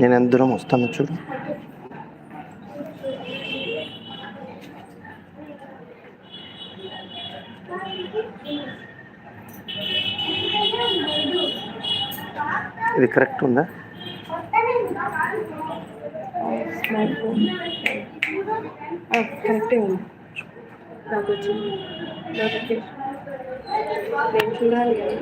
నేను ఎంత దూరం వస్తాను చూడు. ఇది కరెక్ట్ ఉందా? కరెక్టే ఉంది. నాకు వచ్చింది నోటిఫికేషన్. నేను చూడాలి కదా.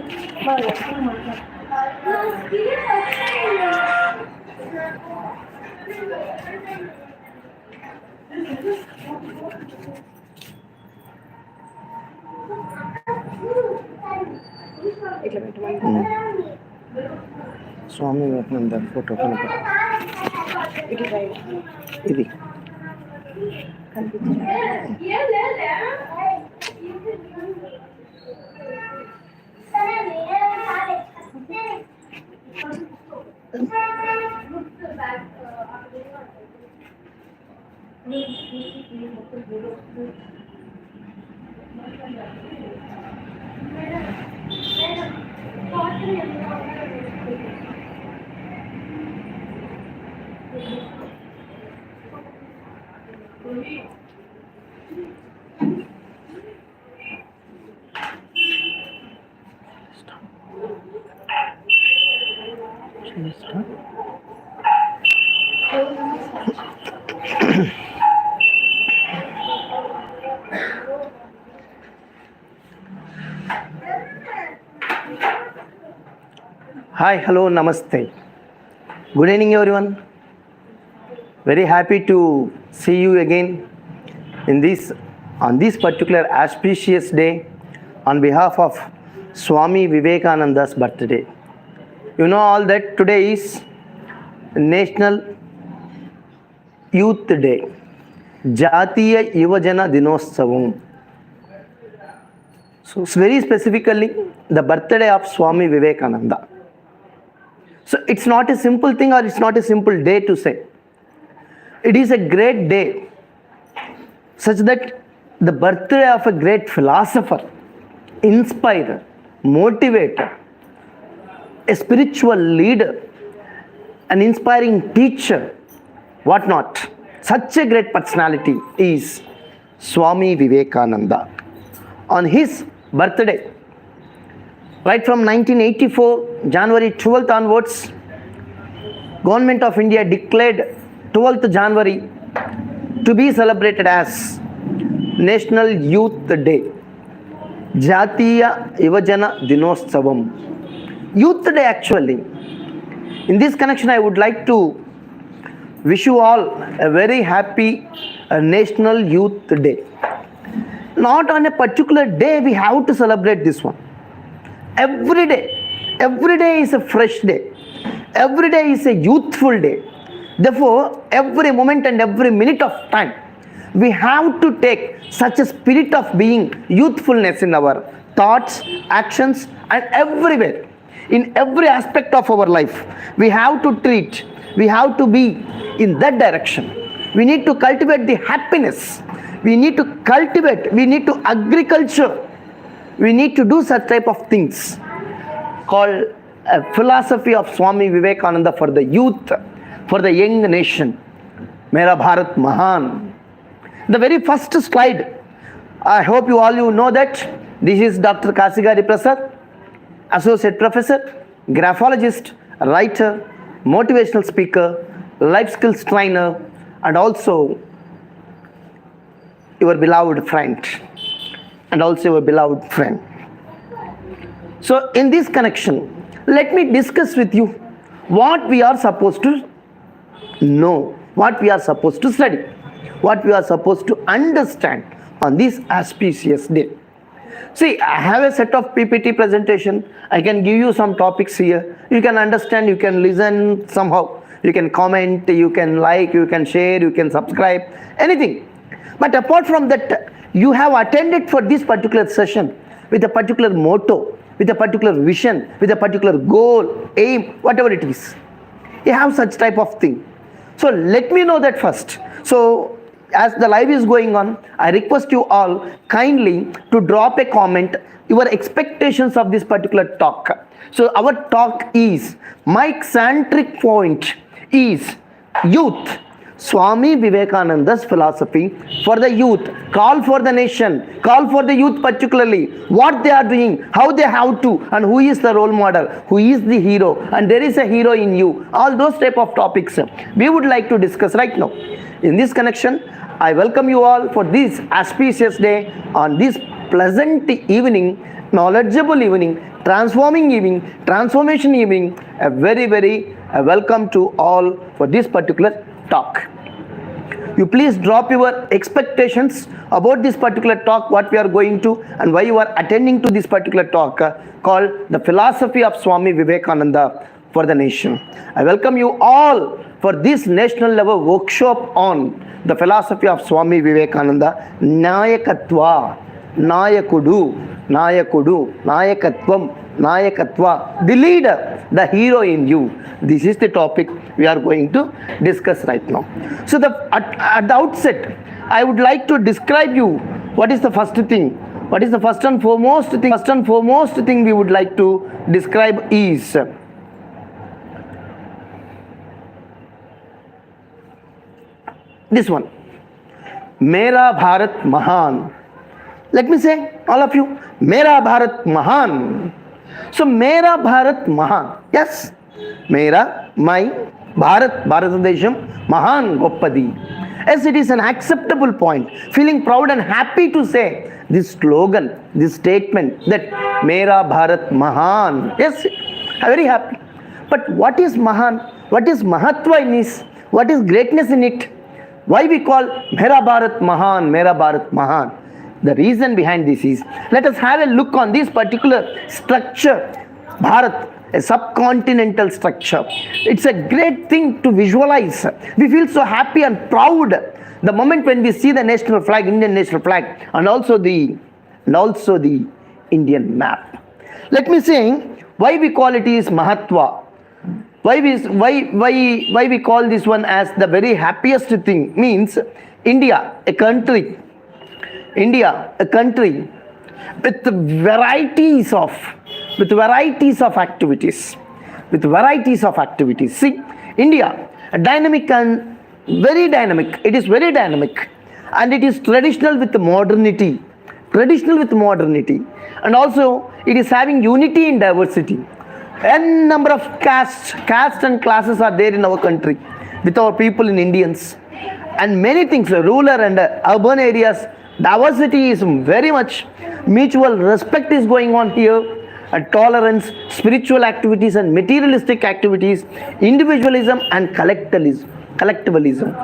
ఇట్లా పెట్టమని స్వామి వివేకానంద ఫోటో కనపడ. ఇట్లా రైట్ ఇది కనిపించింది. హాయ్, హలో, నమస్తే. Good evening everyone. Very happy to see you again on this particular auspicious day on behalf of Swami Vivekananda's birthday. You know all that today is National Youth Day, Jatiya Yuvajana Dinotsavam. So it's very specifically the birthday of Swami Vivekananda. So it's not a simple thing or it's not a simple day to say. It is a great day, such that the birthday of a great philosopher, inspirer, motivator, a spiritual leader, an inspiring teacher, what not. Such a great personality is Swami Vivekananda. On his birthday, right from 1984, January 12th onwards, Government of India declared 12th January to be celebrated as National Youth Day, Jatiya Yuvajana Dinotsavam. Youth Day actually. In this connection, I would like to wish you all a very happy National Youth Day. Not on a particular day we have to celebrate this one. Every day is a fresh day. Every day is a youthful day. Therefore, every moment and every minute of time, we have to take such a spirit of being youthfulness in our thoughts, actions, and everywhere. In every aspect of our life, we have to be in that direction. We need to cultivate the happiness. We need to agriculture. We need to do such type of things called a philosophy of Swami Vivekananda for the youth, for the young nation. Mera Bharat Mahan. The very first slide, I hope you know that this is Dr. Kasigari Prasad, Associate Professor, Graphologist, Writer, Motivational Speaker, Life Skills Trainer, and also your beloved friend. So in this connection, let me discuss with you what we are supposed to know, what we are supposed to study, what we are supposed to understand on this auspicious day. See, I have a set of PPT presentation. I can give you some topics here. You can understand, you can listen somehow. You can comment, you can like, you can share, you can subscribe, anything. But apart from that, you have attended for this particular session with a particular motto, with a particular vision, with a particular goal, aim, whatever it is. You have such type of thing. So let me know that first. So as the live is going on, I request you all kindly to drop a comment, your expectations of this particular talk. So our talk is my centric point is youth. Swami Vivekananda's philosophy for the youth, call for the nation, call for the youth particularly, what they are doing, how they have to, and who is the role model, who is the hero, and there is a hero in you. All those type of topics we would like to discuss right now. In this connection, I welcome you all for this auspicious day, on this pleasant evening, knowledgeable evening, transforming evening, transformation evening. A very welcome to all for this particular talk. You please drop your expectations about this particular talk, what we are going to, and why you are attending to this particular talk called The Philosophy of Swami Vivekananda for the Nation. I welcome you all for this national level workshop on the philosophy of Swami Vivekananda. Nayakatva, Nayakudu, Nayakatvam, Nayakatva, the leader, the hero in you. This is the topic we are going to discuss right now. So at the outset, I would like to describe you what is the first thing. What is the first and foremost thing? First and foremost thing we would like to describe is this one. Mera Bharat Mahan. Let me say, all of you, Mera Bharat Mahan. So, Mera Bharat Mahan. Yes, Mera, my, Bharat, Bharatadesham, Mahan, Goppadi. Yes, it is an acceptable point. Feeling proud and happy to say this slogan, this statement that Mera Bharat Mahan. Yes, I'm very happy. But what is Mahan? What is Mahatva in this? What is greatness in it? Why we call Mera Bharat Mahan, Mera Bharat Mahan? The reason behind this is, let us have a look on this particular structure, Bharat, a subcontinental structure. It's a great thing to visualize. We feel so happy and proud the moment when we see the national flag, Indian national flag, and also the Indian map. Let me say why we call it is Mahatva. Why we call this one as the very happiest thing means India, a country with varieties of activities. See, India, a dynamic and very dynamic. It is very dynamic, and it is traditional with modernity, and also it is having unity in diversity. N number of castes and classes are there in our country with our people in Indians, and many things, rural and urban areas. Diversity is very much, mutual respect is going on here, and tolerance, spiritual activities and materialistic activities, individualism and collectivism.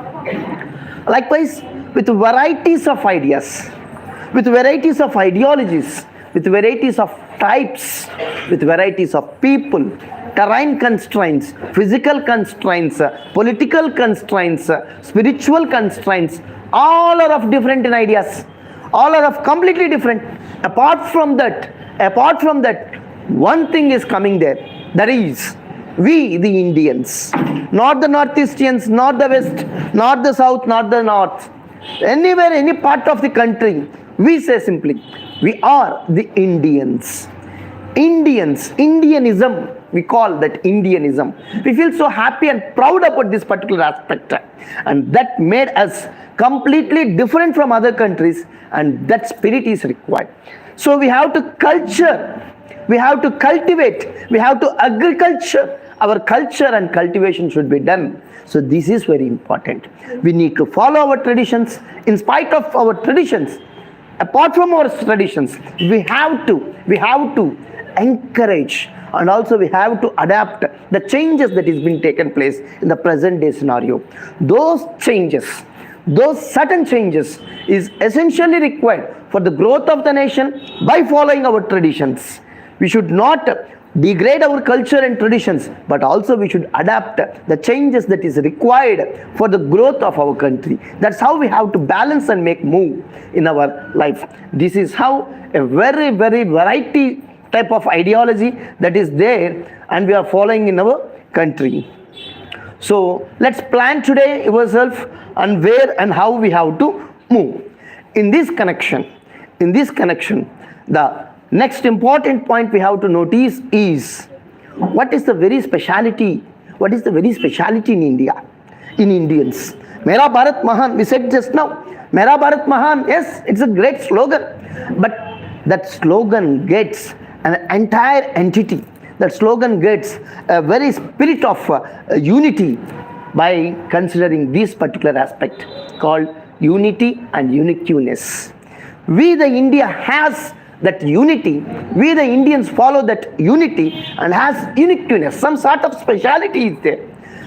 Likewise, with varieties of ideas, with varieties of ideologies, with varieties of types, with varieties of people, terrain constraints, physical constraints, political constraints, spiritual constraints, all are of different in ideas, all are of completely different. Apart from that, one thing is coming there, that is we the Indians, not the Northeastians, not the West, not the South, not the North, anywhere, any part of the country, we say simply, we are the Indians. Indianism, we call that Indianism. We feel so happy and proud about this particular aspect, and that made us completely different from other countries, and that spirit is required. So we have to culture, we have to cultivate, we have to agriculture. Our culture and cultivation should be done. So this is very important. We need to follow our traditions. In spite of our traditions, apart from our traditions, we have to encourage, and also we have to adapt the changes that is being taken place in the present day scenario. Those certain changes is essentially required for the growth of the nation by following our traditions. We should not degrade our culture and traditions, but also we should adapt the changes that is required for the growth of our country. That's how we have to balance and make move in our life. This is how a very variety type of ideology that is there, and we are following in our country. So let's plan today yourself and where and how we have to move. In this connection, the next important point we have to notice is what is the very speciality, What is the very speciality in India, in Indians? Mera Bharat Mahan, we said just now. Mera Bharat Mahan, yes, it's a great slogan. But that slogan gets an entire entity. That slogan gets a very spirit of unity by considering this particular aspect called unity and uniqueness. We the India has that unity, we the Indians follow that unity and has uniqueness, some sort of speciality is there,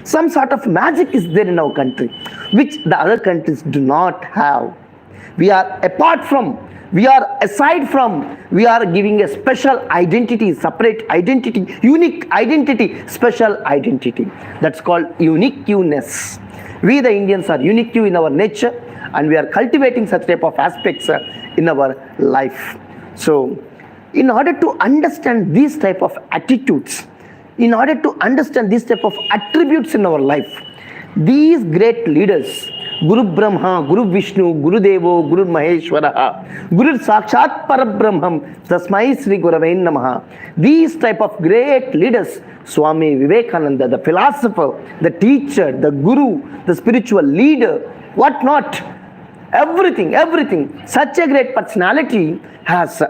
some sort of magic is there in our country which the other countries do not have. We are apart from, we are aside from, we are giving a special identity, separate identity, unique identity, special identity. That's called uniqueness. We the Indians are unique in our nature and we are cultivating such type of aspects in our life. So, in order to understand these type of attitudes, in order to understand these type of attributes in our life, these great leaders, Guru Brahma, Guru Vishnu, Guru Devo, Guru Maheshwara, Guru Sakshat Parabrahmam, Tasmai Sri Gurave Namaha. These type of great leaders, Swami Vivekananda, the philosopher, the teacher, the guru, the spiritual leader, what not, everything, such a great personality has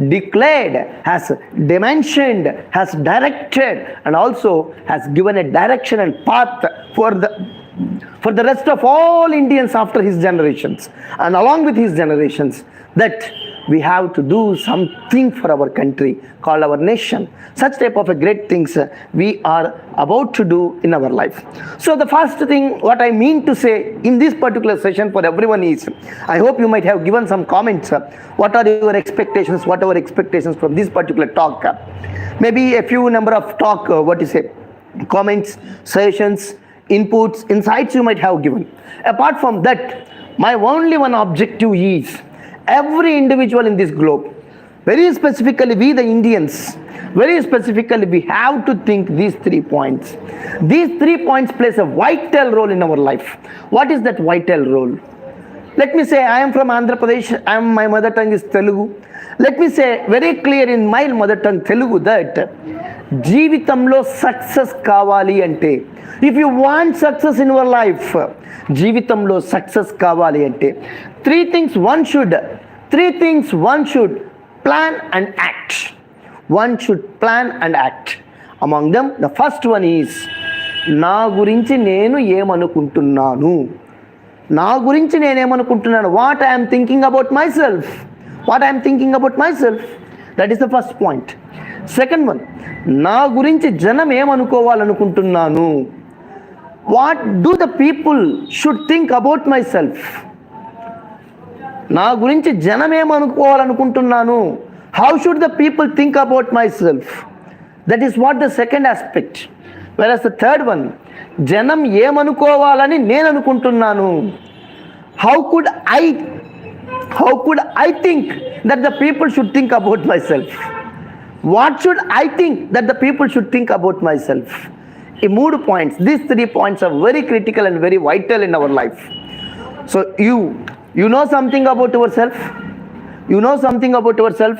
declared, has dimensioned, has directed and also has given a direction and path for the rest of all Indians after his generations and along with his generations, that we have to do something for our country called our nation. Such type of a great things we are about to do in our life. So the first thing what I mean to say in this particular session for everyone is, I hope you might have given some comments. What are your expectations? What are our expectations from this particular talk? Maybe a few number of talk, comments, suggestions, inputs, insights you might have given. Apart from that, my only one objective is every individual in this globe, very specifically we the Indians, very specifically we have to think these 3 points. These 3 points plays a vital role in our life. What is that vital role? Let me say I am from Andhra Pradesh, my mother tongue is Telugu. Let me say very clear in my mother tongue Telugu that జీవితంలో success కావాలి అంటే, if you want success in your life, జీవితంలో success కావాలి అంటే 3 things one should plan and act. One should plan and act. Among them, the first one is నా గురించి నేను ఏమనుకుంటున్నాను. నా గురించి నేనేమనుకుంటున్నాను. What I am thinking about myself. What I am thinking about myself. That is the first point. Second one, నా గురించి జనం ఏమనుకోవాలనుకుంటున్నాను. What do the people should think about myself? నా గురించి జనం ఏమనుకోవాలనుకుంటున్నాను. How should the people think about myself? That is what the second aspect. Whereas the third one, జనం ఏమనుకోవాలని నేను అనుకుంటున్నాను. How could I think that the people should think about myself? What should I think that the people should think about myself? ఈ 3 points, these 3 points are very critical and very vital in our life. So you know something about yourself. You know something about yourself.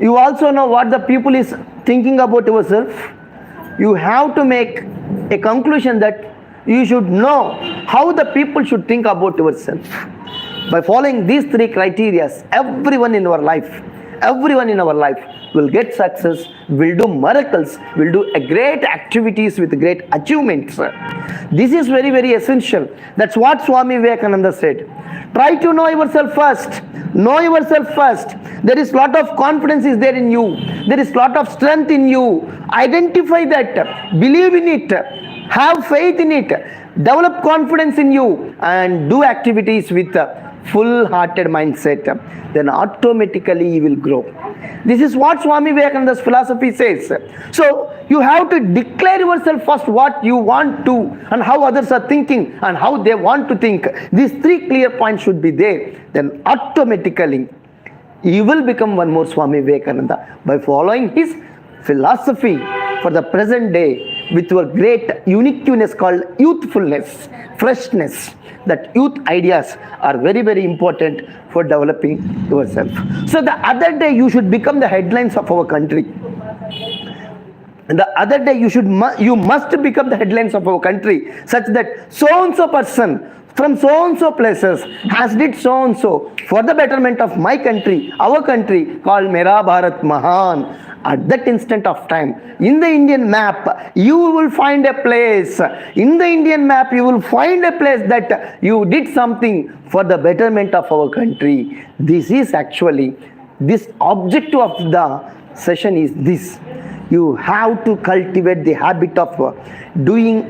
You also know what the people is thinking about yourself. You have to make a conclusion that you should know how the people should think about yourself. By following these 3 criteria, everyone in our life will get success, will do miracles, will do a great activities with great achievements. This is very, very essential. That's what Swami Vivekananda said. Try to know yourself first. Know yourself first. There is lot of confidence is there in you. There is lot of strength in you. Identify that. Believe in it. Have faith in it. Develop confidence in you and do activities with full-hearted mindset. Then automatically you will grow. This is what Swami Vivekananda's philosophy says. So you have to declare yourself first what you want to and how others are thinking and how they want to think. These 3 clear points should be there. Then automatically you will become one more Swami Vivekananda by following his philosophy for the present day with your great uniqueness called youthfulness, freshness. That youth ideas are very, very important for developing yourself. So the other day you should become the headlines of our country. the other day you must become the headlines of our country, such that so and so person from so and so places has did so and so for the betterment of my country, our country, called Mera Bharat Mahan. At that instant of time, in the Indian map, you will find a place. In the Indian map, you will find a place that you did something for the betterment of our country. This is actually, this objective of the session is this. You have to cultivate the habit of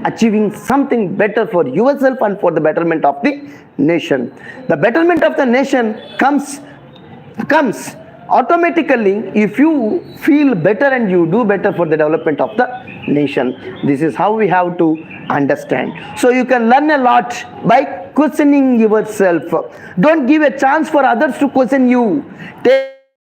achieving something better for yourself and for the betterment of the nation. The betterment of the nation comes automatically if you feel better and you do better for the development of the nation. This is how we have to understand. So you can learn a lot by questioning yourself. Don't give a chance for others to question you.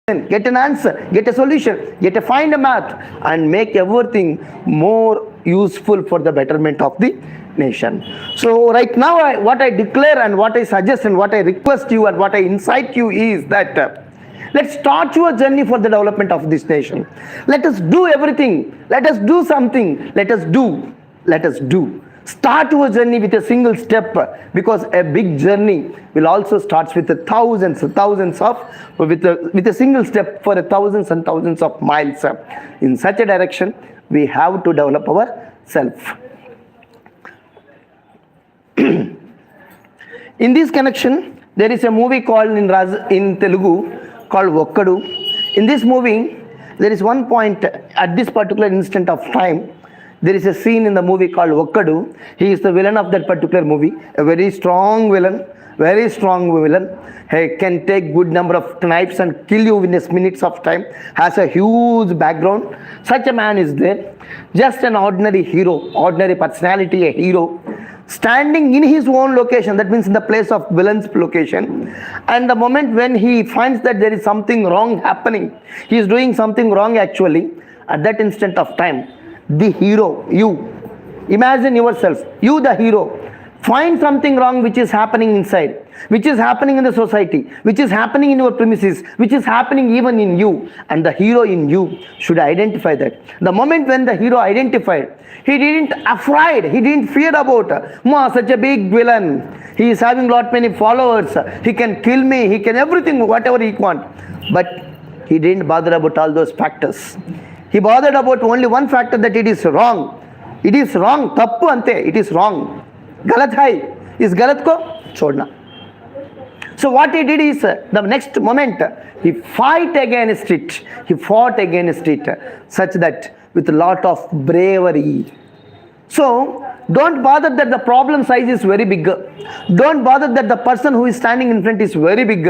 Get an answer, get a solution, find a math, and make everything more useful for the betterment of the nation. So right now, what I declare and what I suggest and what I request you and what I incite you is that let's start your journey for the development of this nation. Let us do everything. Let us do something. Let us do. Start your journey with a single step, because a big journey will also start with thousands of, with a single step for thousands and thousands of miles. In such a direction, we have to develop ourselves. In this connection, there is a movie called in Telugu called Okkadu. In this movie, there is one point at this particular instant of time. There is a scene in the movie called Okkadu. He is the villain of that particular movie, a very strong villain. He can take good number of knives and kill you in a minutes of time. Has a huge background. Such a man is there. Just an ordinary hero, ordinary personality, a hero, standing in his own location, that means in the place of villain's location. And the moment when he finds that there is something wrong happening, he is doing something wrong actually, at that instant of time, the hero, you, imagine yourself, you the hero, find something wrong which is happening inside, which is happening in the society, which is happening in your premises, which is happening even in you, and the hero in you should identify that. The moment when the hero identified, he didn't afraid, he didn't fear about such a big villain, he is having lot many followers, he can kill me, he can everything, whatever he want, but he didn't bother about all those factors. He bothered about only one factor, that it is wrong. It is wrong. Tappu ante. It is wrong. Galat hai. Is galat ko chodna. So what he did is, the next moment, he fought against it, such that with a lot of bravery. So don't bother that the problem size is very big. Don't bother that the person who is standing in front is very big.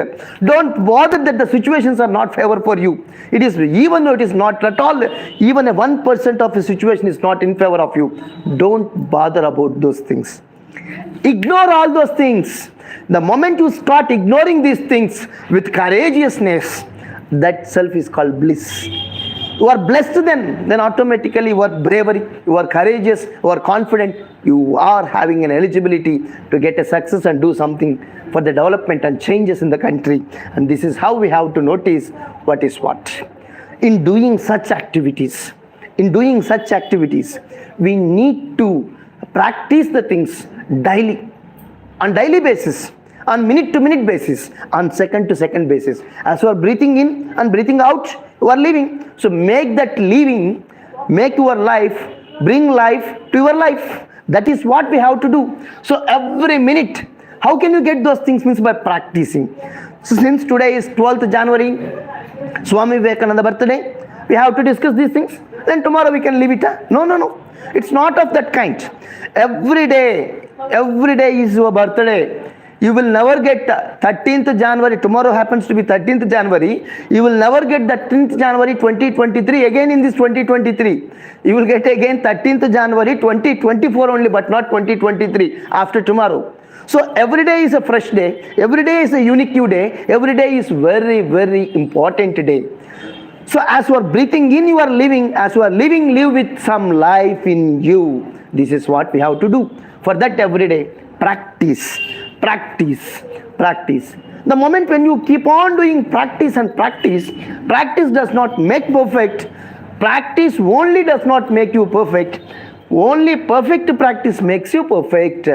Don't bother that the situations are not favor for you. It is, even though it is not at all, even a 1% of a situation is not in favor of you. Don't bother about those things. Ignore all those things. The moment you start ignoring these things with courageousness, that self is called bliss. You are blessed then automatically you are bravery, you are courageous, you are confident, you are having an eligibility to get a success and do something for the development and changes in the country. And this is how we have to notice what is what. In doing such activities, we need to practice the things daily, on daily basis, on minute to minute basis, on second to second basis. As you are breathing in and breathing out, you are living. So make that living, make your life, bring life to your life. That is what we have to do. So every minute, how can you get those things? Means by practicing. So since today is 12th January, Swami Vivekananda birthday, we have to discuss these things. Then tomorrow we can leave it. No. It's not of that kind. Every day is your birthday. You will never get 13th January, tomorrow happens to be 13th January, you will never get 13th January 2023 again in this 2023. You will get again 13th January 2024 only, but not 2023 after tomorrow. So every day is a fresh day, every day is a unique day, every day is very, very important day. So as you are breathing in, you are living, as you are living, live with some life in you. This is what we have to do. For that every day, practice. The moment when you keep on doing practice does not make perfect. Practice only does not make you perfect. Only perfect practice makes you perfect.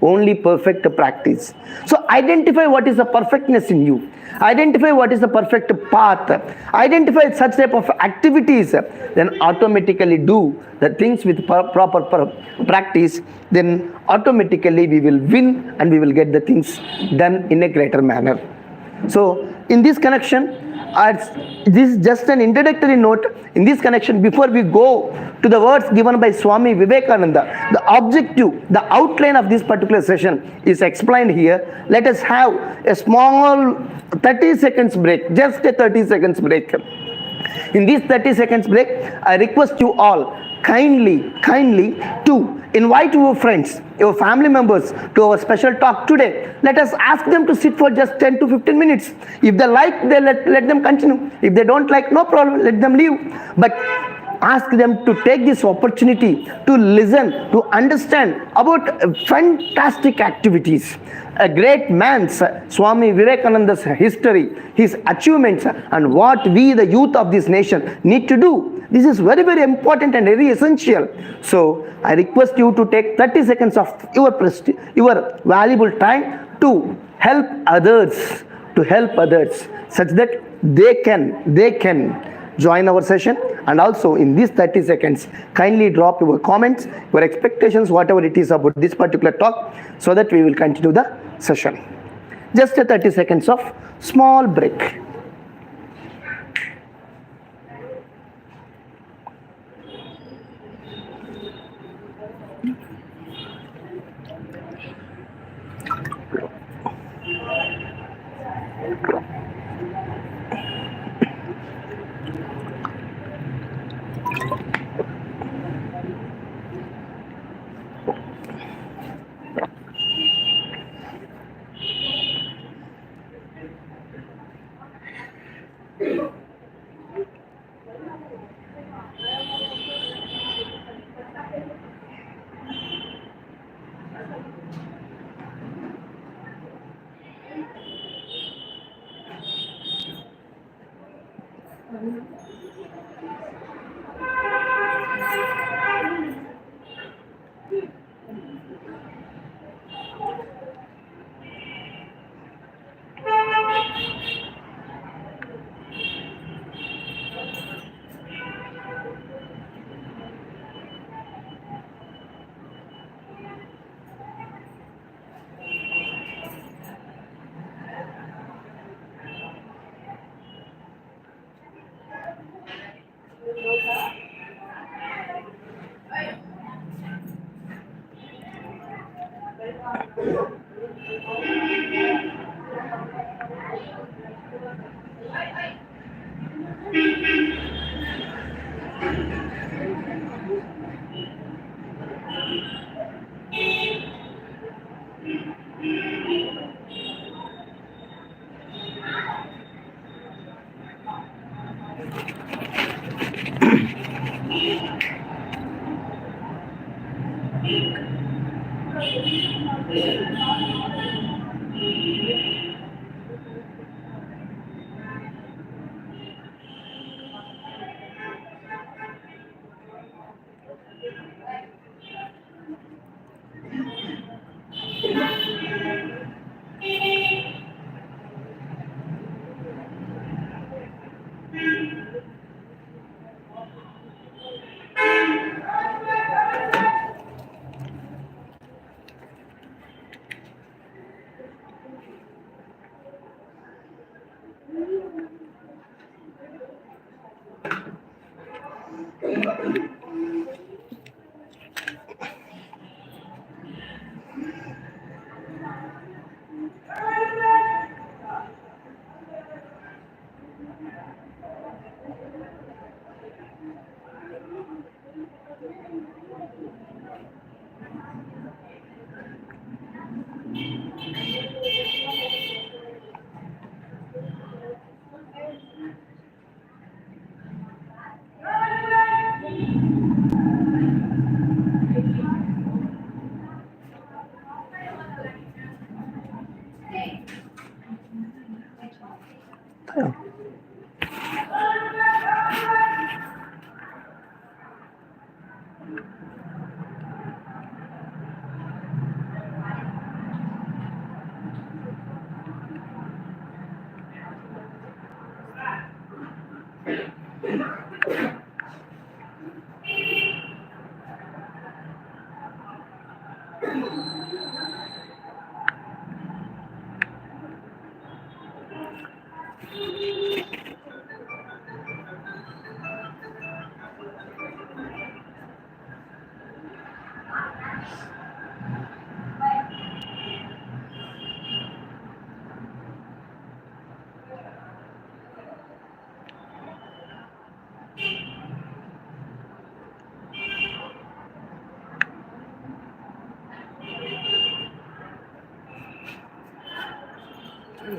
Only perfect practice. So identify what is the perfectness in you. Identify what is the perfect path. Identify such type of activities. Then automatically do the things with proper practice. Then automatically we will win and we will get the things done in a greater manner. So in this connection, this is just an introductory note. In this connection, before we go to the words given by Swami Vivekananda, the objective, the outline of this particular session is explained here. Let us have a small 30 seconds break, just a 30 seconds break. In this 30 seconds break, I request you all kindly to invite your friends, your family members to our special talk today. Let us ask them to sit for just 10 to 15 minutes. If they like, they let them continue. If they don't like, no problem, let them leave. But ask them to take this opportunity to listen, to understand about fantastic activities. A great man's, Swami Vivekananda's history, his achievements, and what we, the youth of this nation, need to do. This is very, very important and very essential. So I request you to take 30 seconds of your valuable time to help others, such that they can join our session. And also in these 30 seconds, kindly drop your comments, your expectations, whatever it is about this particular talk, so that we will continue the session. Just a 30 seconds of small break.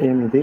ఏమిది?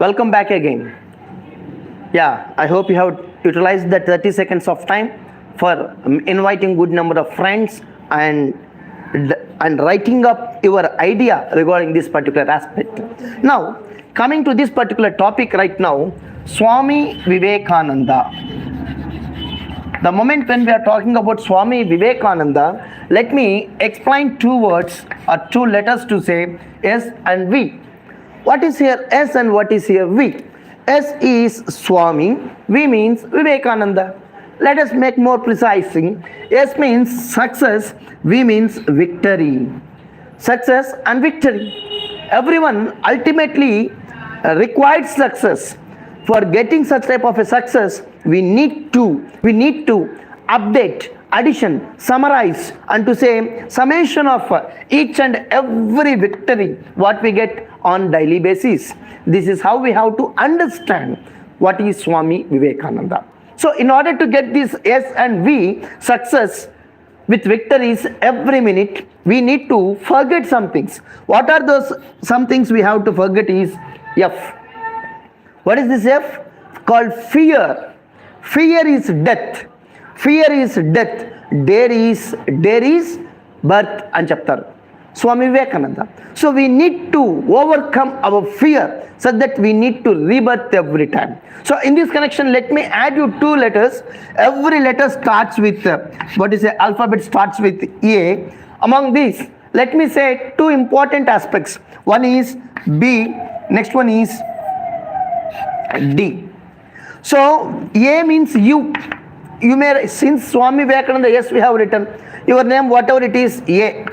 Welcome back again. Yeah, I hope you have utilized that 30 seconds of time for inviting good number of friends and writing up your idea regarding this particular aspect. Now, coming to this particular topic right now, Swami Vivekananda. The moment when we are talking about Swami Vivekananda, let me explain two words or two letters to say S and V. What is here S and what is here V? S is Swami, V means Vivekananda. Let us make more precise. S means success, V means victory. Success and victory. Everyone ultimately required success. For getting such type of a success, we need to update, addition, summarize, and to say summation of each and every victory what we get on daily basis. This is how we have to understand what is Swami Vivekananda. So in order to get this S and V, success with victories every minute, we need to forget some things. What are those some things we have to forget is F. What is this F? Called fear. Fear is death. Fear is death. Dare is birth and chapter. Swami Vivekananda. So we need to overcome our fear such that we need to rebirth every time. So in this connection, let me add you two letters. Every letter starts with alphabet starts with A. Among these, let me say two important aspects. One is B, next one is D. So A means you. You may, since Swami Vivekananda, yes, we have written your name, whatever it is, A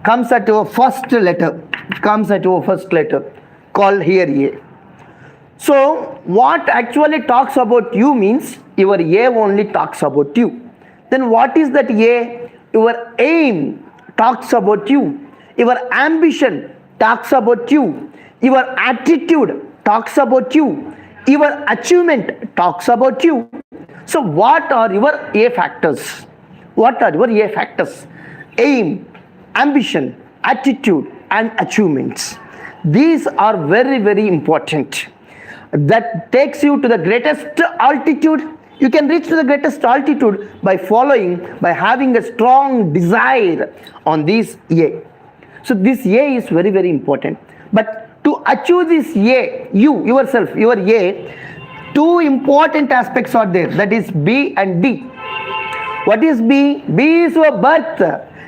comes at your first letter, called here A. So what actually talks about you means your A only talks about you. Then what is that A? Your aim talks about you. Your ambition talks about you. Your attitude talks about you. Your achievement talks about you. So what are your A factors? What are your A factors? Aim, ambition, attitude and achievements. These are very, very important. That takes you to the greatest altitude. You can reach to the greatest altitude by having a strong desire on this A. So this A is very, very important. But to achieve this A, your A, two important aspects are there. That is B and D. What is B? B is your birth.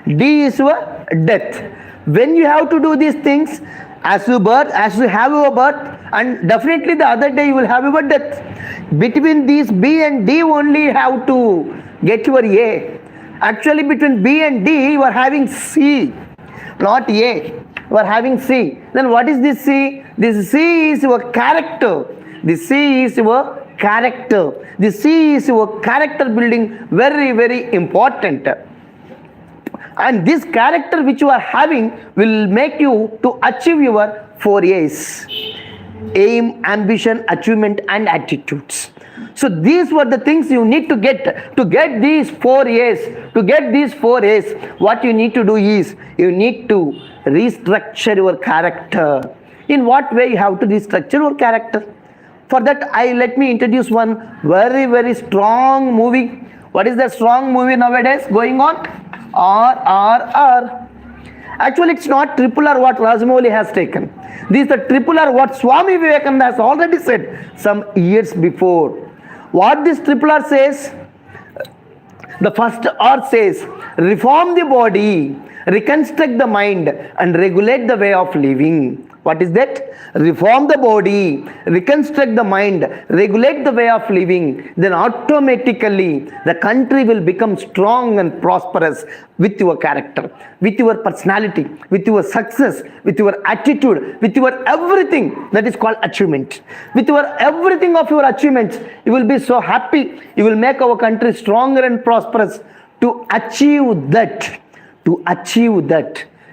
D is your death. When you have to do these things, as you have your birth, and definitely the other day you will have your death. Between these B and D only you have to get your A. Actually between B and D you are having C, not A. You are having C. Then what is this C? This C is your character. The C is your character. The C is your character building, very, very important. And this character which you are having will make you to achieve your 4 A's. Aim, ambition, achievement and attitudes. So these were the things you need to get. To get these 4 A's, what you need to do is, you need to restructure your character. In what way you have to restructure your character? For that, let me introduce one very, very strong movie. What is the strong movie nowadays going on? RRR. Actually, it's not triple R what Rajamouli has taken. This is the triple R what Swami Vivekananda has already said some years before. What this triple R says? The first R says, reform the body, reconstruct the mind and regulate the way of living. What is that? Reform the body, reconstruct the mind, regulate the way of living. Then automatically the country will become strong and prosperous with your character, with your personality, with your success, with your attitude, with your everything. That is called achievement. With your everything of your achievements, you will be so happy. You will make our country stronger and prosperous. To achieve that,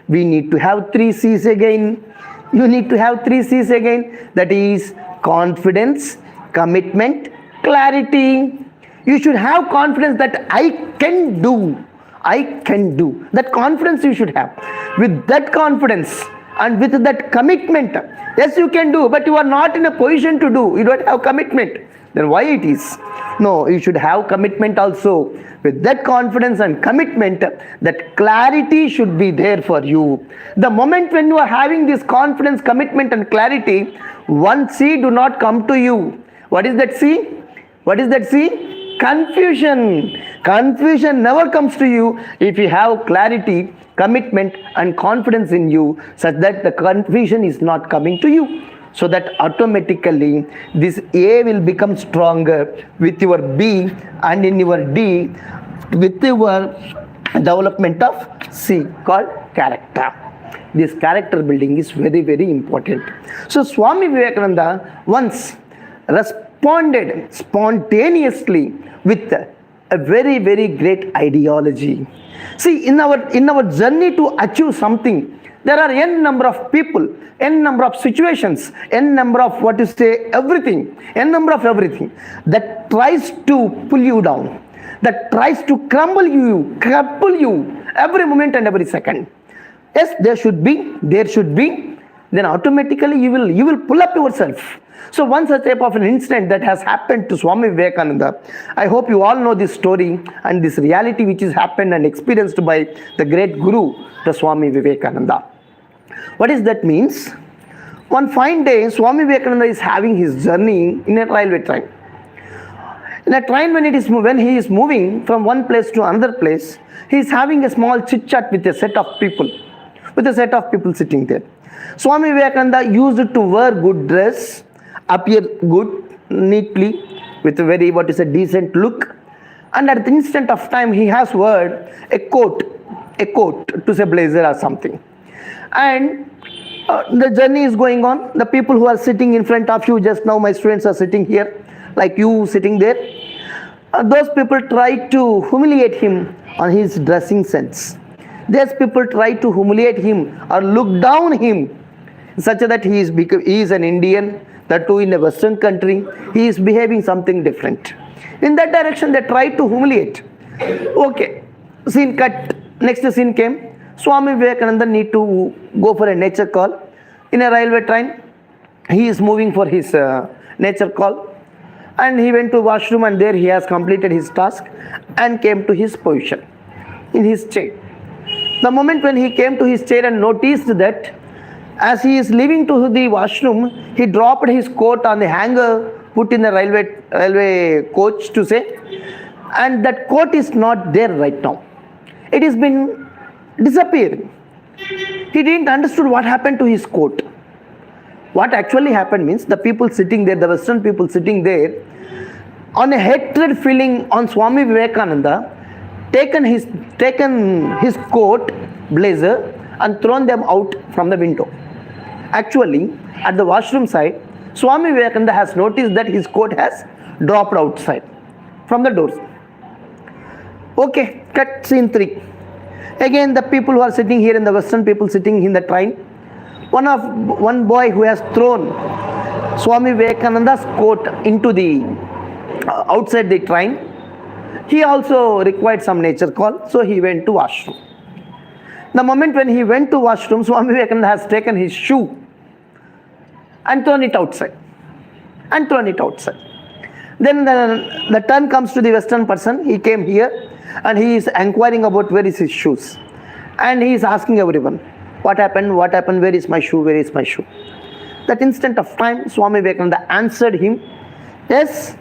we need to have 3 C's again. You need to have 3 C's again. That is confidence, commitment, clarity. You should have confidence that I can do. That confidence you should have. With that confidence and with that commitment, yes, you can do, but you are not in a position to do. You don't have commitment. Then why it is? No, you should have commitment also. With that confidence and commitment, that clarity should be there for you. The moment when you are having this confidence, commitment and clarity, one C do not come to you. What is that C? Confusion. Confusion never comes to you if you have clarity, commitment and confidence in you, such that the confusion is not coming to you. So that automatically this A will become stronger with your B, and in your D with your development of C called character. This character building is very, very important. So Swami Vivekananda once responded spontaneously with a very, very great ideology. See, in our journey to achieve something, there are n number of people, n number of situations, n number of everything that tries to pull you down, that tries to crumple you every moment and every second. Yes, there should be, then automatically you will pull up yourself. So one such type of an incident that has happened to Swami Vivekananda, I hope you all know this story and this reality which is happened and experienced by the great Guru, the Swami Vivekananda. What is that means? One fine day, Swami Vivekananda is having his journey in a railway train. In a train, when he is moving from one place to another place, he is having a small chit chat with a set of people sitting there. Swami Vivekananda used to wear good dress, appear good, neatly, with a very decent look, and at the instant of time he has worn a coat to say blazer or something. And the journey is going on. The people who are sitting in front of you, just now my students are sitting here, like you sitting there, those people try to humiliate him on his dressing sense. Those people try to humiliate him or look down him, such that he is an Indian, that too in a Western country, he is behaving something different. In that direction they try to humiliate. Okay, scene cut, next scene came. Swami Vivekananda need to go for a nature call. In a railway train, he is moving for his nature call, and he went to washroom, and there he has completed his task and came to his position in his chair. The moment when he came to his chair and noticed that as he is leaving to the washroom, he dropped his coat on the hanger put in the railway coach to say, and that coat is not there right now. It has been disappearing. He didn't understood what happened to his coat. What actually happened means the people sitting there, the Western people sitting there, on a hatred feeling on Swami Vivekananda, taken his coat, blazer, and thrown them out from the window. Actually, at the washroom side, Swami Vivekananda has noticed that his coat has dropped outside from the doors. Okay, cut scene 3. Again, the people who are sitting here, and the Western people sitting in the train, one boy who has thrown Swami Vivekananda's coat into the outside the train, he also required some nature call, so he went to washroom. The moment when he went to washroom, Swami Vivekananda has taken his shoe and thrown it outside. Then the turn comes to the Western person. He came here and he is inquiring about where is his shoes. And he is asking everyone, what happened, where is my shoe? That instant of time, Swami Vivekananda answered him, yes,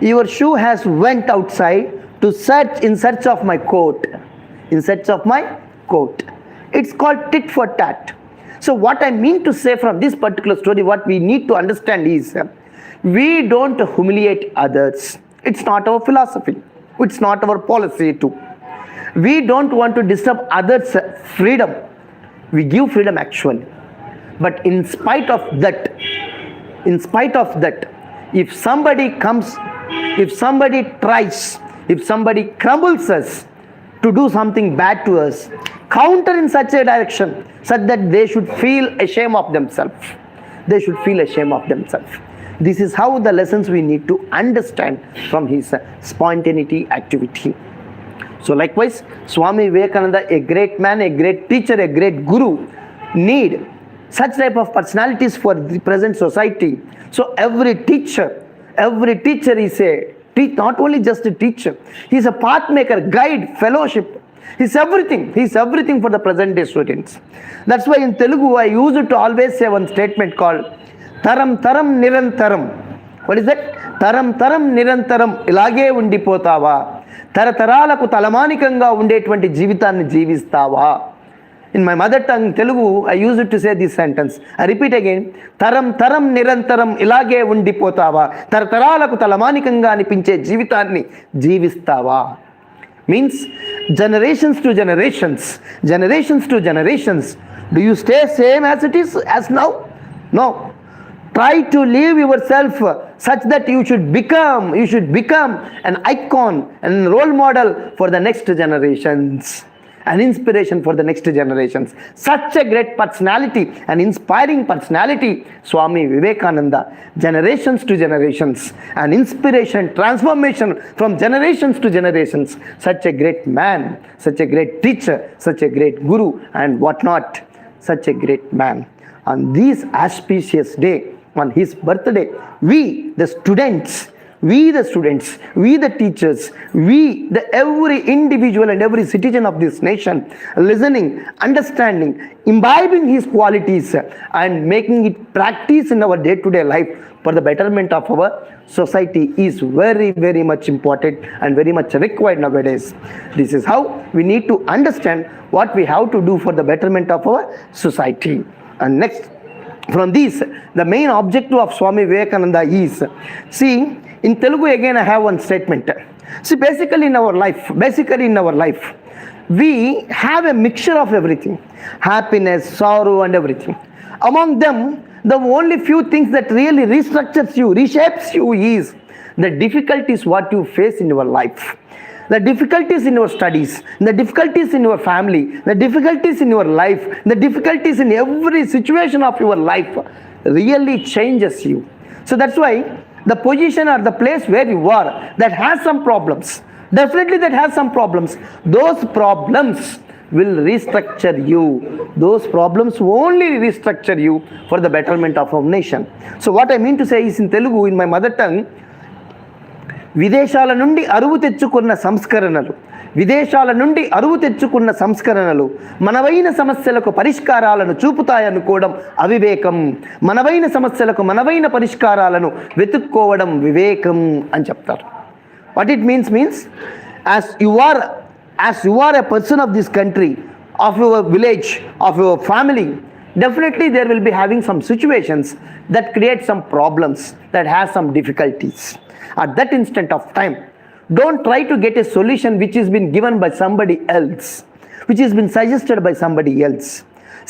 your shoe has went outside to search in search of my coat. It's called tit for tat. So what I mean to say from this particular story, what we need to understand is, we don't humiliate others. It's not our philosophy. It's not our policy too. We don't want to disturb others' freedom. We give freedom actually. But in spite of that, if somebody comes, if somebody tries, if somebody crumbles us to do something bad to us, counter in such a direction, such that they should feel ashamed of themselves. This is how the lessons we need to understand from his spontaneity activity. So likewise, Swami Vivekananda, a great man, a great teacher, a great guru, need such type of personalities for the present society. So every teacher is not only just a teacher, he is a path maker, guide, fellowship. He's everything for the present day students. That's why in Telugu I used to always say one statement called Taram Taram Nirantaram. What is that? Taram Taram Nirantaram. Ilage undipotava. Tarataraలకు తలమానికంగా ఉండేటువంటి జీవితాన్ని జీవిస్తావా. In my mother tongue Telugu, I used to say this sentence. I repeat again. Taram Taram Nirantaram ilage undipotava. Tarataraలకు తలమానికంగా అనిపించే జీవితాన్ని జీవిస్తావా. Means generations to generations. Do you stay same as it is as now? No. Try to live yourself such that you should become an icon and role model for the next generations. an inspiration for the next generations. Such a great personality, an inspiring personality, Swami Vivekananda. Generations to generations, an inspiration, transformation from generations to generations. Such a great man, such a great teacher, such a great guru, and whatnot. Such a great man. On this auspicious day, on his birthday, we the students, we the teachers, the every individual and every citizen of this nation, listening, understanding, imbibing his qualities and making it practice in our day-to-day life for the betterment of our society is very, very much important and very much required nowadays. This is how we need to understand what we have to do for the betterment of our society. And next, from this, the main objective of Swami Vivekananda is, see, in Telugu again I have one statement. See, basically in our life, we have a mixture of everything, happiness, sorrow and everything. Among them, the only few things that really restructures you, reshapes you is the difficulties what you face in your life. The difficulties in your studies, the difficulties in your family, the difficulties in your life, the difficulties in every situation of your life really changes you. So that's why the position or the place where you are that has some problems, definitely that has some problems, those problems will restructure you. Those problems only restructure you for the betterment of our nation. So what I mean to say is, in Telugu, in my mother tongue, విదేశాల నుండి అరువు తెచ్చుకున్న సంస్కరణలు మనవైన సమస్యలకు పరిష్కారాలను చూపుతాయనుకోవడం అవివేకం. మనవైన సమస్యలకు మనవైన పరిష్కారాలను వెతుక్కోవడం వివేకం అని చెప్తారు. What it means as you are a person of this country, of your village, of your family, definitely there will be having some situations that create some problems, that has some difficulties. At that instant of time, don't try to get a solution which has been given by somebody else, which has been suggested by somebody else.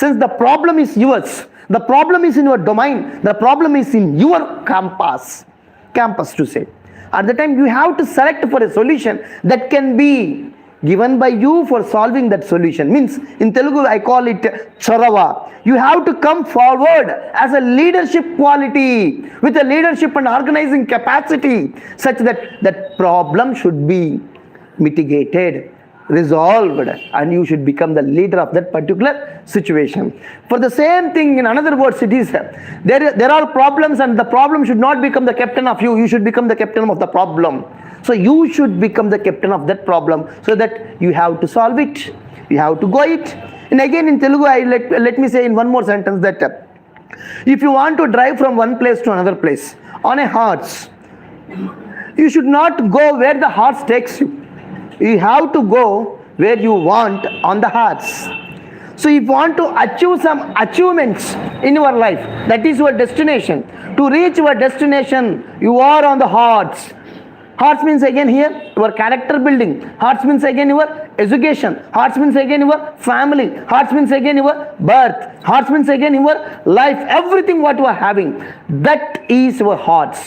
Since the problem is yours, the problem is in your domain, the problem is in your campus to say. At the time, you have to select for a solution that can be given by you for solving that solution. Means in Telugu I call it Chorava. You have to come forward as a leadership quality, with a leadership and organizing capacity, such that that problem should be mitigated, resolved, and you should become the leader of that particular situation. For the same thing, in another words, it is there are problems, and the problem should not become the captain of you. You should become the captain of the problem. So you should become the captain of that problem, so that you have to solve it, you have to go it. And again in Telugu, let me say in one more sentence that if you want to drive from one place to another place on a horse, you should not go where the horse takes you. You have to go where you want on the horse. So if you want to achieve some achievements in your life, that is your destination. To reach your destination, you are on the horse. Hearts means again here your character building. Hearts means again your education. Hearts means again your family. Hearts means again your birth. Hearts means again your life. Everything what you are having, that is your hearts.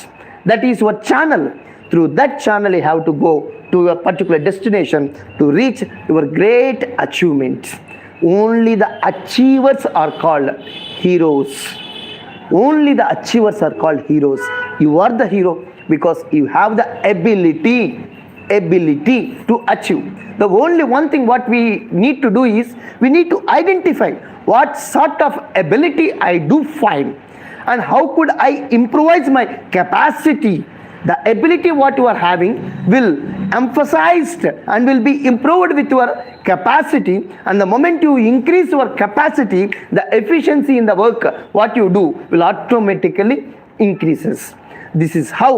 That is your channel. Through that channel you have to go to a particular destination to reach your great achievement. Only the achievers are called heroes. Only the achievers are called heroes. You are the hero because you have the ability to achieve. The only one thing what we need to do is we need to identify what sort of ability I do find and how could I improvise my capacity. The ability what you are having will emphasized and will be improved with your capacity, and the moment you increase your capacity, the efficiency in the work what you do will automatically increases. This is how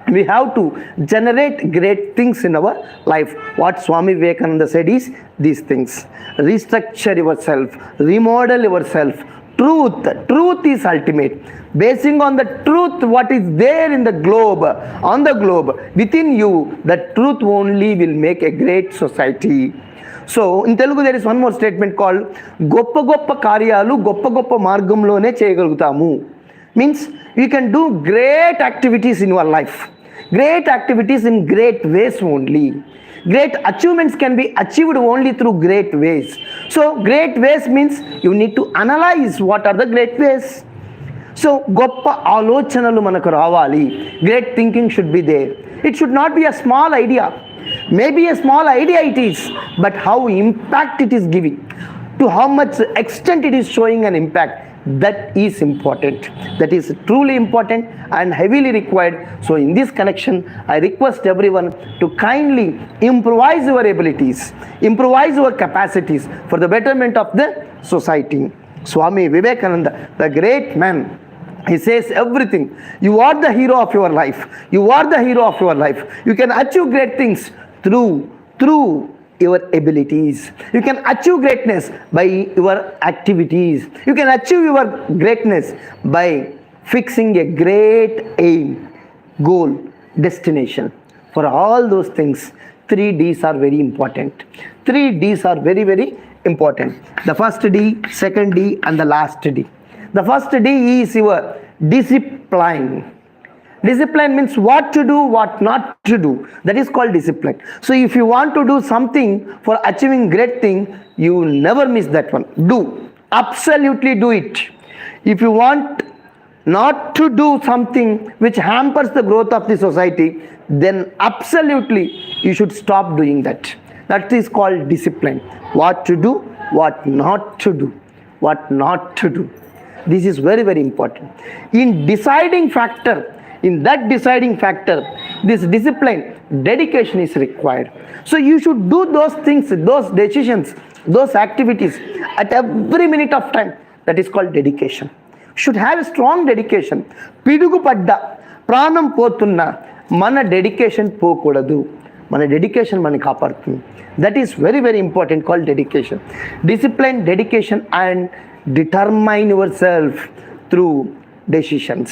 we have to generate great things in our life. What Swami Vivekananda said is these things: restructure yourself, remodel yourself. Truth is ultimate. Basing on the truth what is there in the globe, on the globe within you, the truth only will make a great society. So in Telugu there is one more statement called goppa goppa karyalu goppa goppa margamlone cheyagalugutamu. Means you can do great activities in your life, great activities in great ways only. Great achievements can be achieved only through great ways. So great ways means you need to analyze what are the great ways. So గొప్ప ఆలోచనలు మనకు రావాలి. Great thinking should be there. It should not be a small idea. Maybe a small idea it is, but how impact it is giving, to how much extent it is showing an impact, that is important. That is truly important and heavily required. So in this connection, I request everyone to kindly improvise your abilities, improvise your capacities for the betterment of the society. Swami Vivekananda, the great man, he says everything. You are the hero of your life. You are the hero of your life. You can achieve great things through your abilities. You can achieve greatness by your activities. You can achieve your greatness by fixing a great aim, goal, destination. For all those things, 3 Ds are very important. 3 Ds are very, very important. The first D, second D, and the last D. The first D is your discipline. Discipline means what to do, what not to do. That is called discipline. So if you want to do something for achieving great thing, you will never miss that one. Do. Absolutely do it. If you want not to do something which hampers the growth of the society, then absolutely you should stop doing that. That is called discipline. What to do, what not to do. What not to do. This is very, very important. In deciding factor, in that deciding factor, this discipline, dedication is required. So you should do those things, those decisions, those activities at every minute of time. That is called dedication. Should have a strong dedication. Pidugu padda, pranam potunna, mana dedication pokodadu. Mana dedication mani kaapadutundi. That is very, very important, called dedication. Discipline, dedication, and determine yourself through decisions.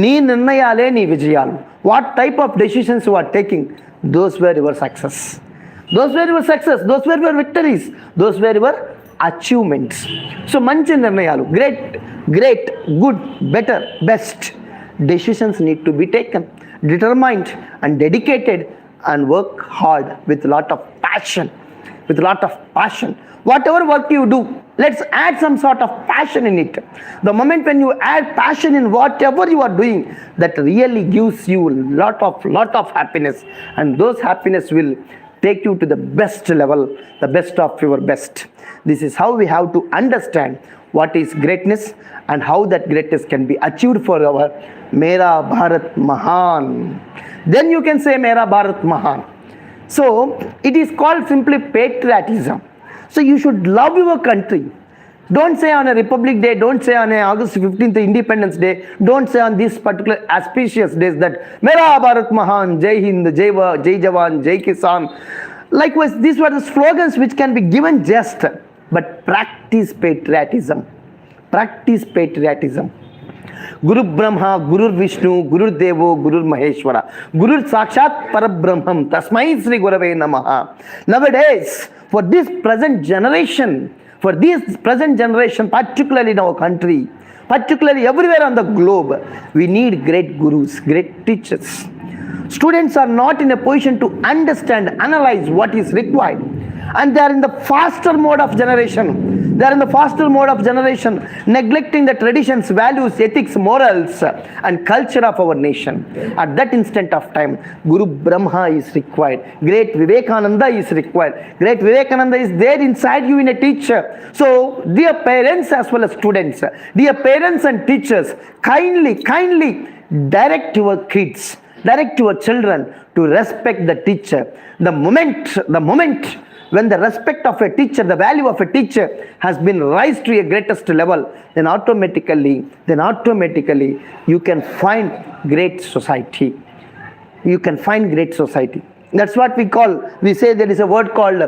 నీ నిర్ణయాలే నీ విజయాలు. What type of decisions you are taking, those were your success. Those were your success, those were your victories, those were your achievements. So మంచి నిర్ణయాలు, great, good, better, best decisions need to be taken, determined and dedicated and work hard with lot of passion. Whatever work you do, let's add some sort of passion in it. The moment when you add passion in whatever you are doing, that really gives you lot of happiness, and those happiness will take you to the best level, the best of your best. This is how we have to understand what is greatness and how that greatness can be achieved for our Mera Bharat Mahan. Then you can say Mera Bharat Mahan. So it is called simply patriotism. So you should love your country. Don't say on a Republic Day, don't say on a August 15th Independence Day, don't say on these particular auspicious days that Mera Bharat Mahan, Jai Hind, Jai Jawan, Jai Kisan. Likewise, these were the slogans which can be given just, but practice patriotism. Practice patriotism. Guru Brahma, Guru Vishnu, Guru Devo, Guru Maheshwara, Guru Sakshat Parabrahmam, Tasmai Sri Gurave Namaha. Nowadays, for this present generation, particularly in our country, particularly everywhere on the globe, we need great gurus, great teachers. Students are not in a position to understand, analyze what is required, and they are in the faster mode of generation. Neglecting the traditions, values, ethics, morals, and culture of our nation. At that instant of time, Guru Brahma is required. Great Vivekananda is required. Great Vivekananda is there inside you in a teacher. So, dear parents as well as students, dear parents and teachers, kindly direct your kids, direct your children to respect the teacher. The moment when the respect of a teacher, the value of a teacher has been raised to a greatest level, then automatically you can find great society. That's what we say there is a word called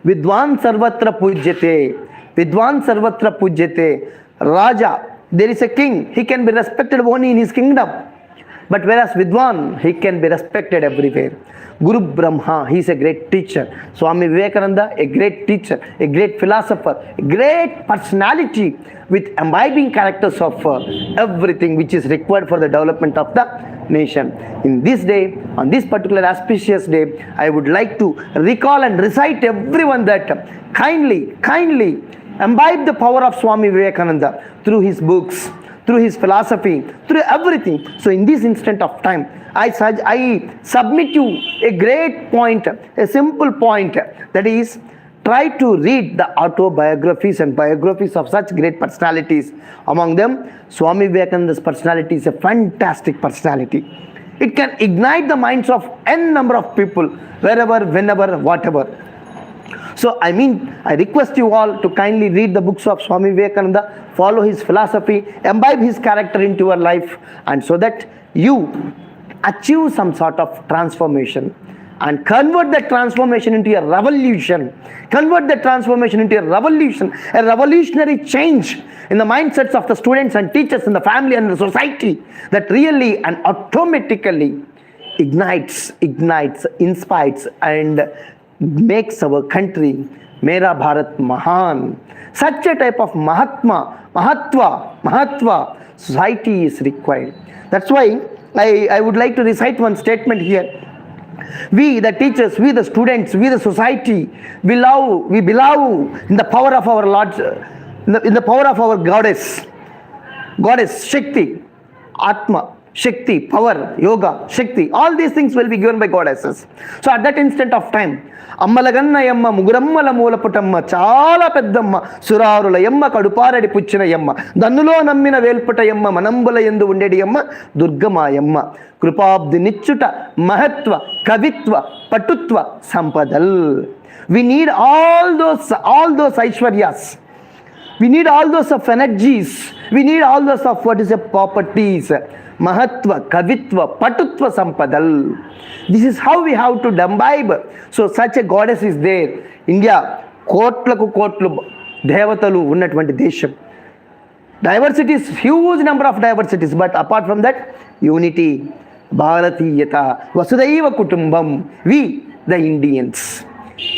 Vidwan Sarvatra Pujyate. Raja, there is a king, he can be respected only in his kingdom. But whereas Vidwan, he can be respected everywhere. Guru Brahma, he is a great teacher. Swami Vivekananda, a great teacher, a great philosopher, a great personality with imbibing characters of everything which is required for the development of the nation. In this day, on this particular auspicious day, I would like to recall and recite everyone that kindly imbibe the power of Swami Vivekananda through his books, through his philosophy, through everything. So in this instant of time, I submit you a great point, a simple point, that is, try to read the autobiographies and biographies of such great personalities. Among them, Swami Vivekananda's personality is a fantastic personality. It can ignite the minds of n number of people, wherever, whenever, whatever. So I request you all to kindly read the books of Swami Vivekananda, follow his philosophy, imbibe his character into your life, and so that you achieve some sort of transformation and convert that transformation into a revolution. Convert that transformation into a revolution, a revolutionary change in the mindsets of the students and teachers in the family and the society, that really and automatically ignites, inspires and makes our country Mera Bharat Mahan. Such a type of Mahatva society is required. That's why I would like to recite one statement here. We the teachers, we the students, we the society, we belong in the power of our Lord, in the power of our goddess Shakti, Atma, Shakti, power, yoga, Shakti, all these things will be given by goddesses. So at that instant of time, అమ్మలగన్నయమ్మ ముగురమ్మల మూలపుటమ్మ చాలా పెద్దమ్మ సురారులయమ్మ కడుపారడి పుచ్చినయమ్మ దన్నులో నమ్మిన వేల్పుటయమ్మ మనంబుల యందు ఉండేడియమ్మ దుర్గమాయమ్మ కృపాబ్ది నిచ్చుట మహత్వ కవిత్వ పటుత్వ సంపదల్. We need all those aishwaryas. We need all those of energies. We need all those of properties. Mahatva, Kavitva, Patutva, Sampadal. This is how we have to imbibe. So such a goddess is there. India, kotlaku devatalu unnatvanti desham. Diversities, huge number of diversities, but apart from that, unity, Bharatiyata, Vasudhaiva Kutumbam. We, the Indians,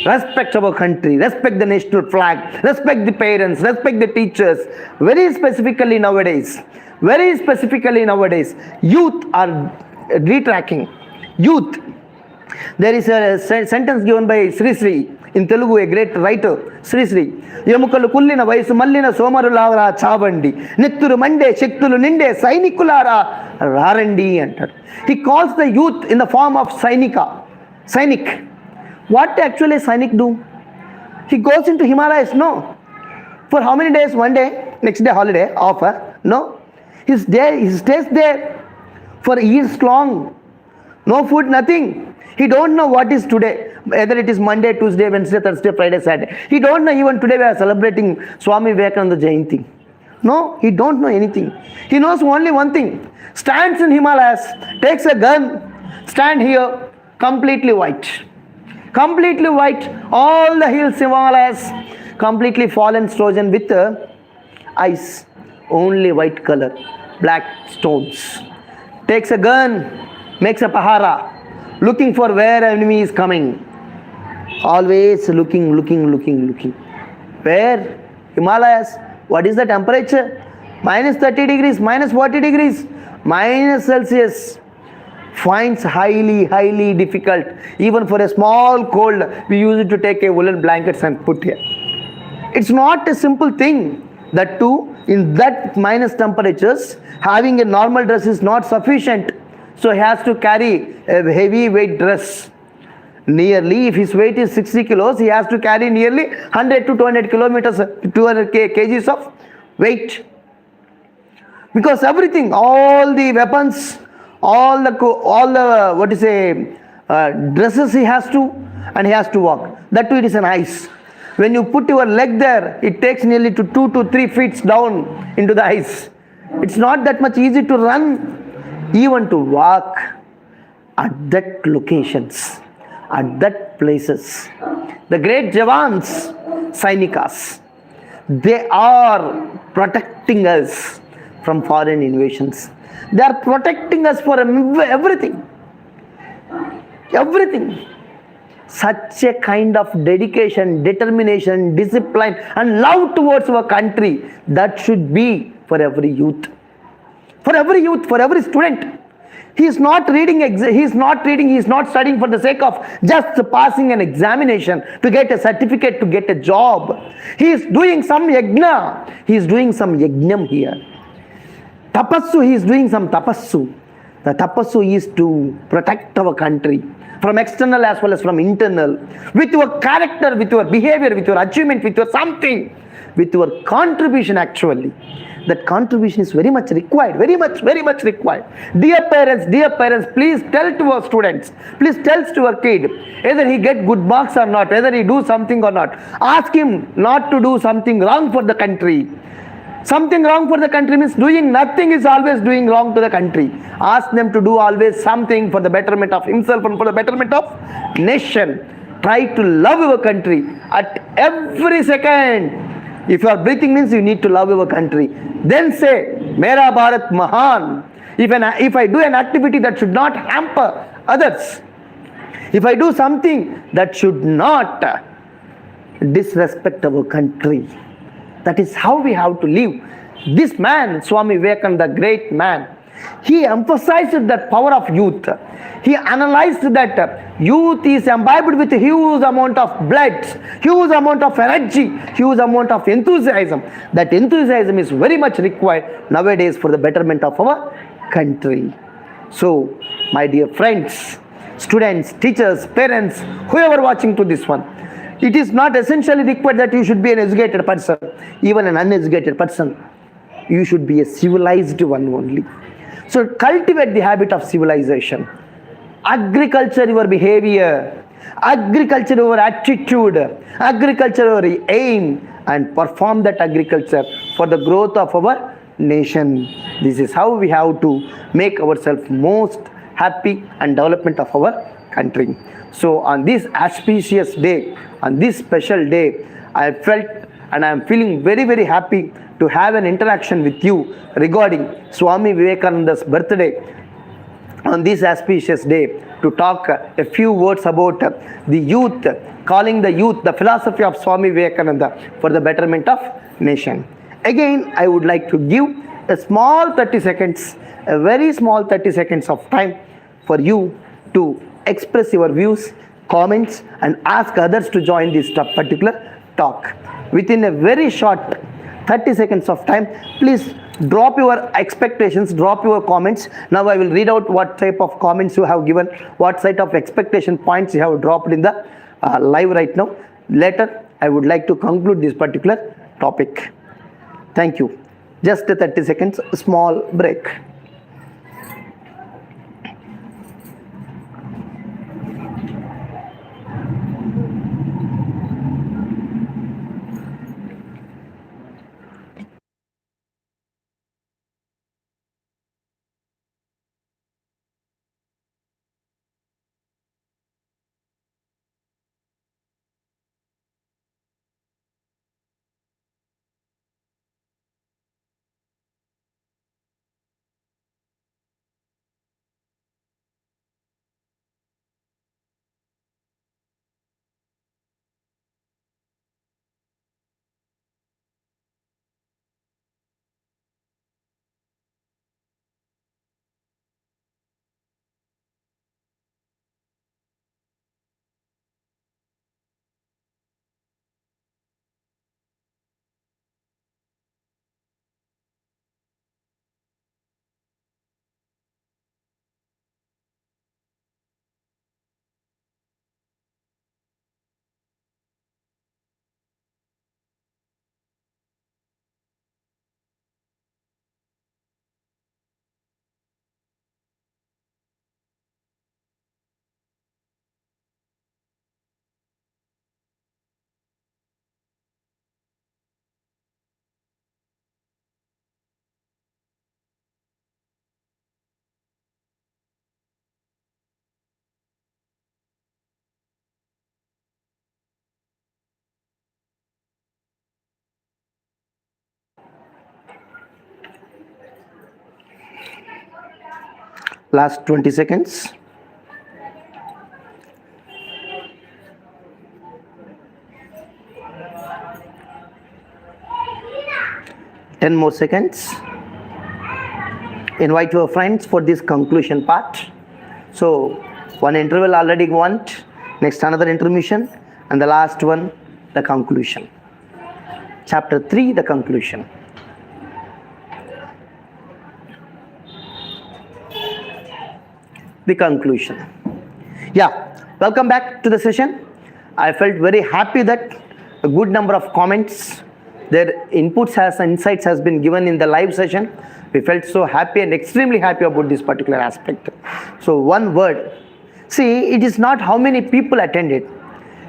respect our country, respect the national flag, respect the parents, respect the teachers. Very specifically nowadays, youth are retracting. Youth. There is a sentence given by Sri Sri in Telugu, a great writer, Sri Sri. Yamukalu kullina vayasu mallina somarulara chavandi nitturu mande shaktulu ninde sainikulara rarandi antaru. He calls the youth in the form of Sainik. What actually Sainik do? He goes into Himalayas? No. For how many days? One day, next day holiday, offer? No. He stays there for years long. No food, nothing. He don't know what is today, whether it is Monday, Tuesday, Wednesday, Thursday, Friday, Saturday. He don't know even today we are celebrating Swami Vivekananda Jayanti. No, he don't know anything. He knows only one thing. Stands in Himalayas, takes a gun, stand here, completely white. All the hills, Himalayas, completely fallen frozen with ice. Only white color, black stones. Takes a gun, makes a pahara, looking for where enemy is coming. Always looking. Where? Himalayas. What is the temperature? Minus 30 degrees, minus 40 degrees, minus Celsius. Finds highly difficult. Even for a small cold, we use it to take a woolen blankets and put here. It's not a simple thing. That too, in that minus temperatures, having a normal dress is not sufficient. So he has to carry a heavy weight dress. Nearly, if his weight is 60 kilos, he has to carry nearly 100 to 200 kgs of weight. Because everything, all the weapons, all the dresses he has to, and he has to walk. That too, it is an ice. When you put your leg there, it takes nearly 2 to 3 feet down into the ice. It's not that much easy to run, even to walk at that locations, at that places. The great Javans, Sainikas, they are protecting us from foreign invasions. They are protecting us for everything. Such a kind of dedication, determination, discipline and love towards our country, that should be for every youth, for every student. He is not reading, he is not studying for the sake of just passing an examination to get a certificate, to get a job. He is doing some yajna. He is doing some yajnam here. Tapassu, he is doing some tapassu. The tapassu is to protect our country from external as well as from internal. With your character, with your behavior, with your achievement, with your something, with your contribution actually. That contribution is very much required, very much required. Dear parents, please tell to our students, please tell to our kid, either he get good marks or not, whether he do something or not. Ask him not to do something wrong for the country. Something wrong for the country means doing nothing is always doing wrong to the country. Ask them to do always something for the betterment of himself and for the betterment of nation. Try to love your country at every second. If you are breathing means you need to love your country. Then say, Mera Bharat Mahan. If I do an activity that should not hamper others, if I do something that should not disrespect our country, that is how we have to live. This man, Swami Vivekananda, the great man, he emphasized that power of youth. He analyzed that youth is imbibed with huge amount of blood, huge amount of energy, huge amount of enthusiasm. That enthusiasm is very much required nowadays for the betterment of our country. So, my dear friends, students, teachers, parents, whoever watching to this one, it is not essentially required that you should be an educated person. Even an uneducated person, you should be a civilized one only. So cultivate the habit of civilization. Agriculture your behavior, agriculture your attitude, agriculture your aim, and perform that agriculture for the growth of our nation. This is how we have to make ourselves most happy and development of our country. So on this auspicious day, on this special day, I felt and I am feeling very happy to have an interaction with you regarding Swami Vivekananda's birthday on this auspicious day, to talk a few words about the youth, calling the youth the philosophy of Swami Vivekananda for the betterment of nation. Again, I would like to give a small 30 seconds, a very small 30 seconds of time for you to express your views, comments, and ask others to join this particular talk. Within a very short 30 seconds of time, please drop your expectations, drop your comments. Now I will read out what type of comments you have given, what type of expectation points you have dropped in the live right now. Later, I would like to conclude this particular topic. Thank you. Just a 30 seconds, small break. Last 20 seconds. Ten more seconds. Invite your friends for this conclusion part. So, one interval already went, next another intermission, and the last one, the conclusion. Chapter 3, the conclusion. The conclusion. Yeah, welcome back to the session. I felt very happy that a good number of comments, their inputs and insights has been given in the live session. We felt so happy and extremely happy about this particular aspect. So one word. See, it is not how many people attended.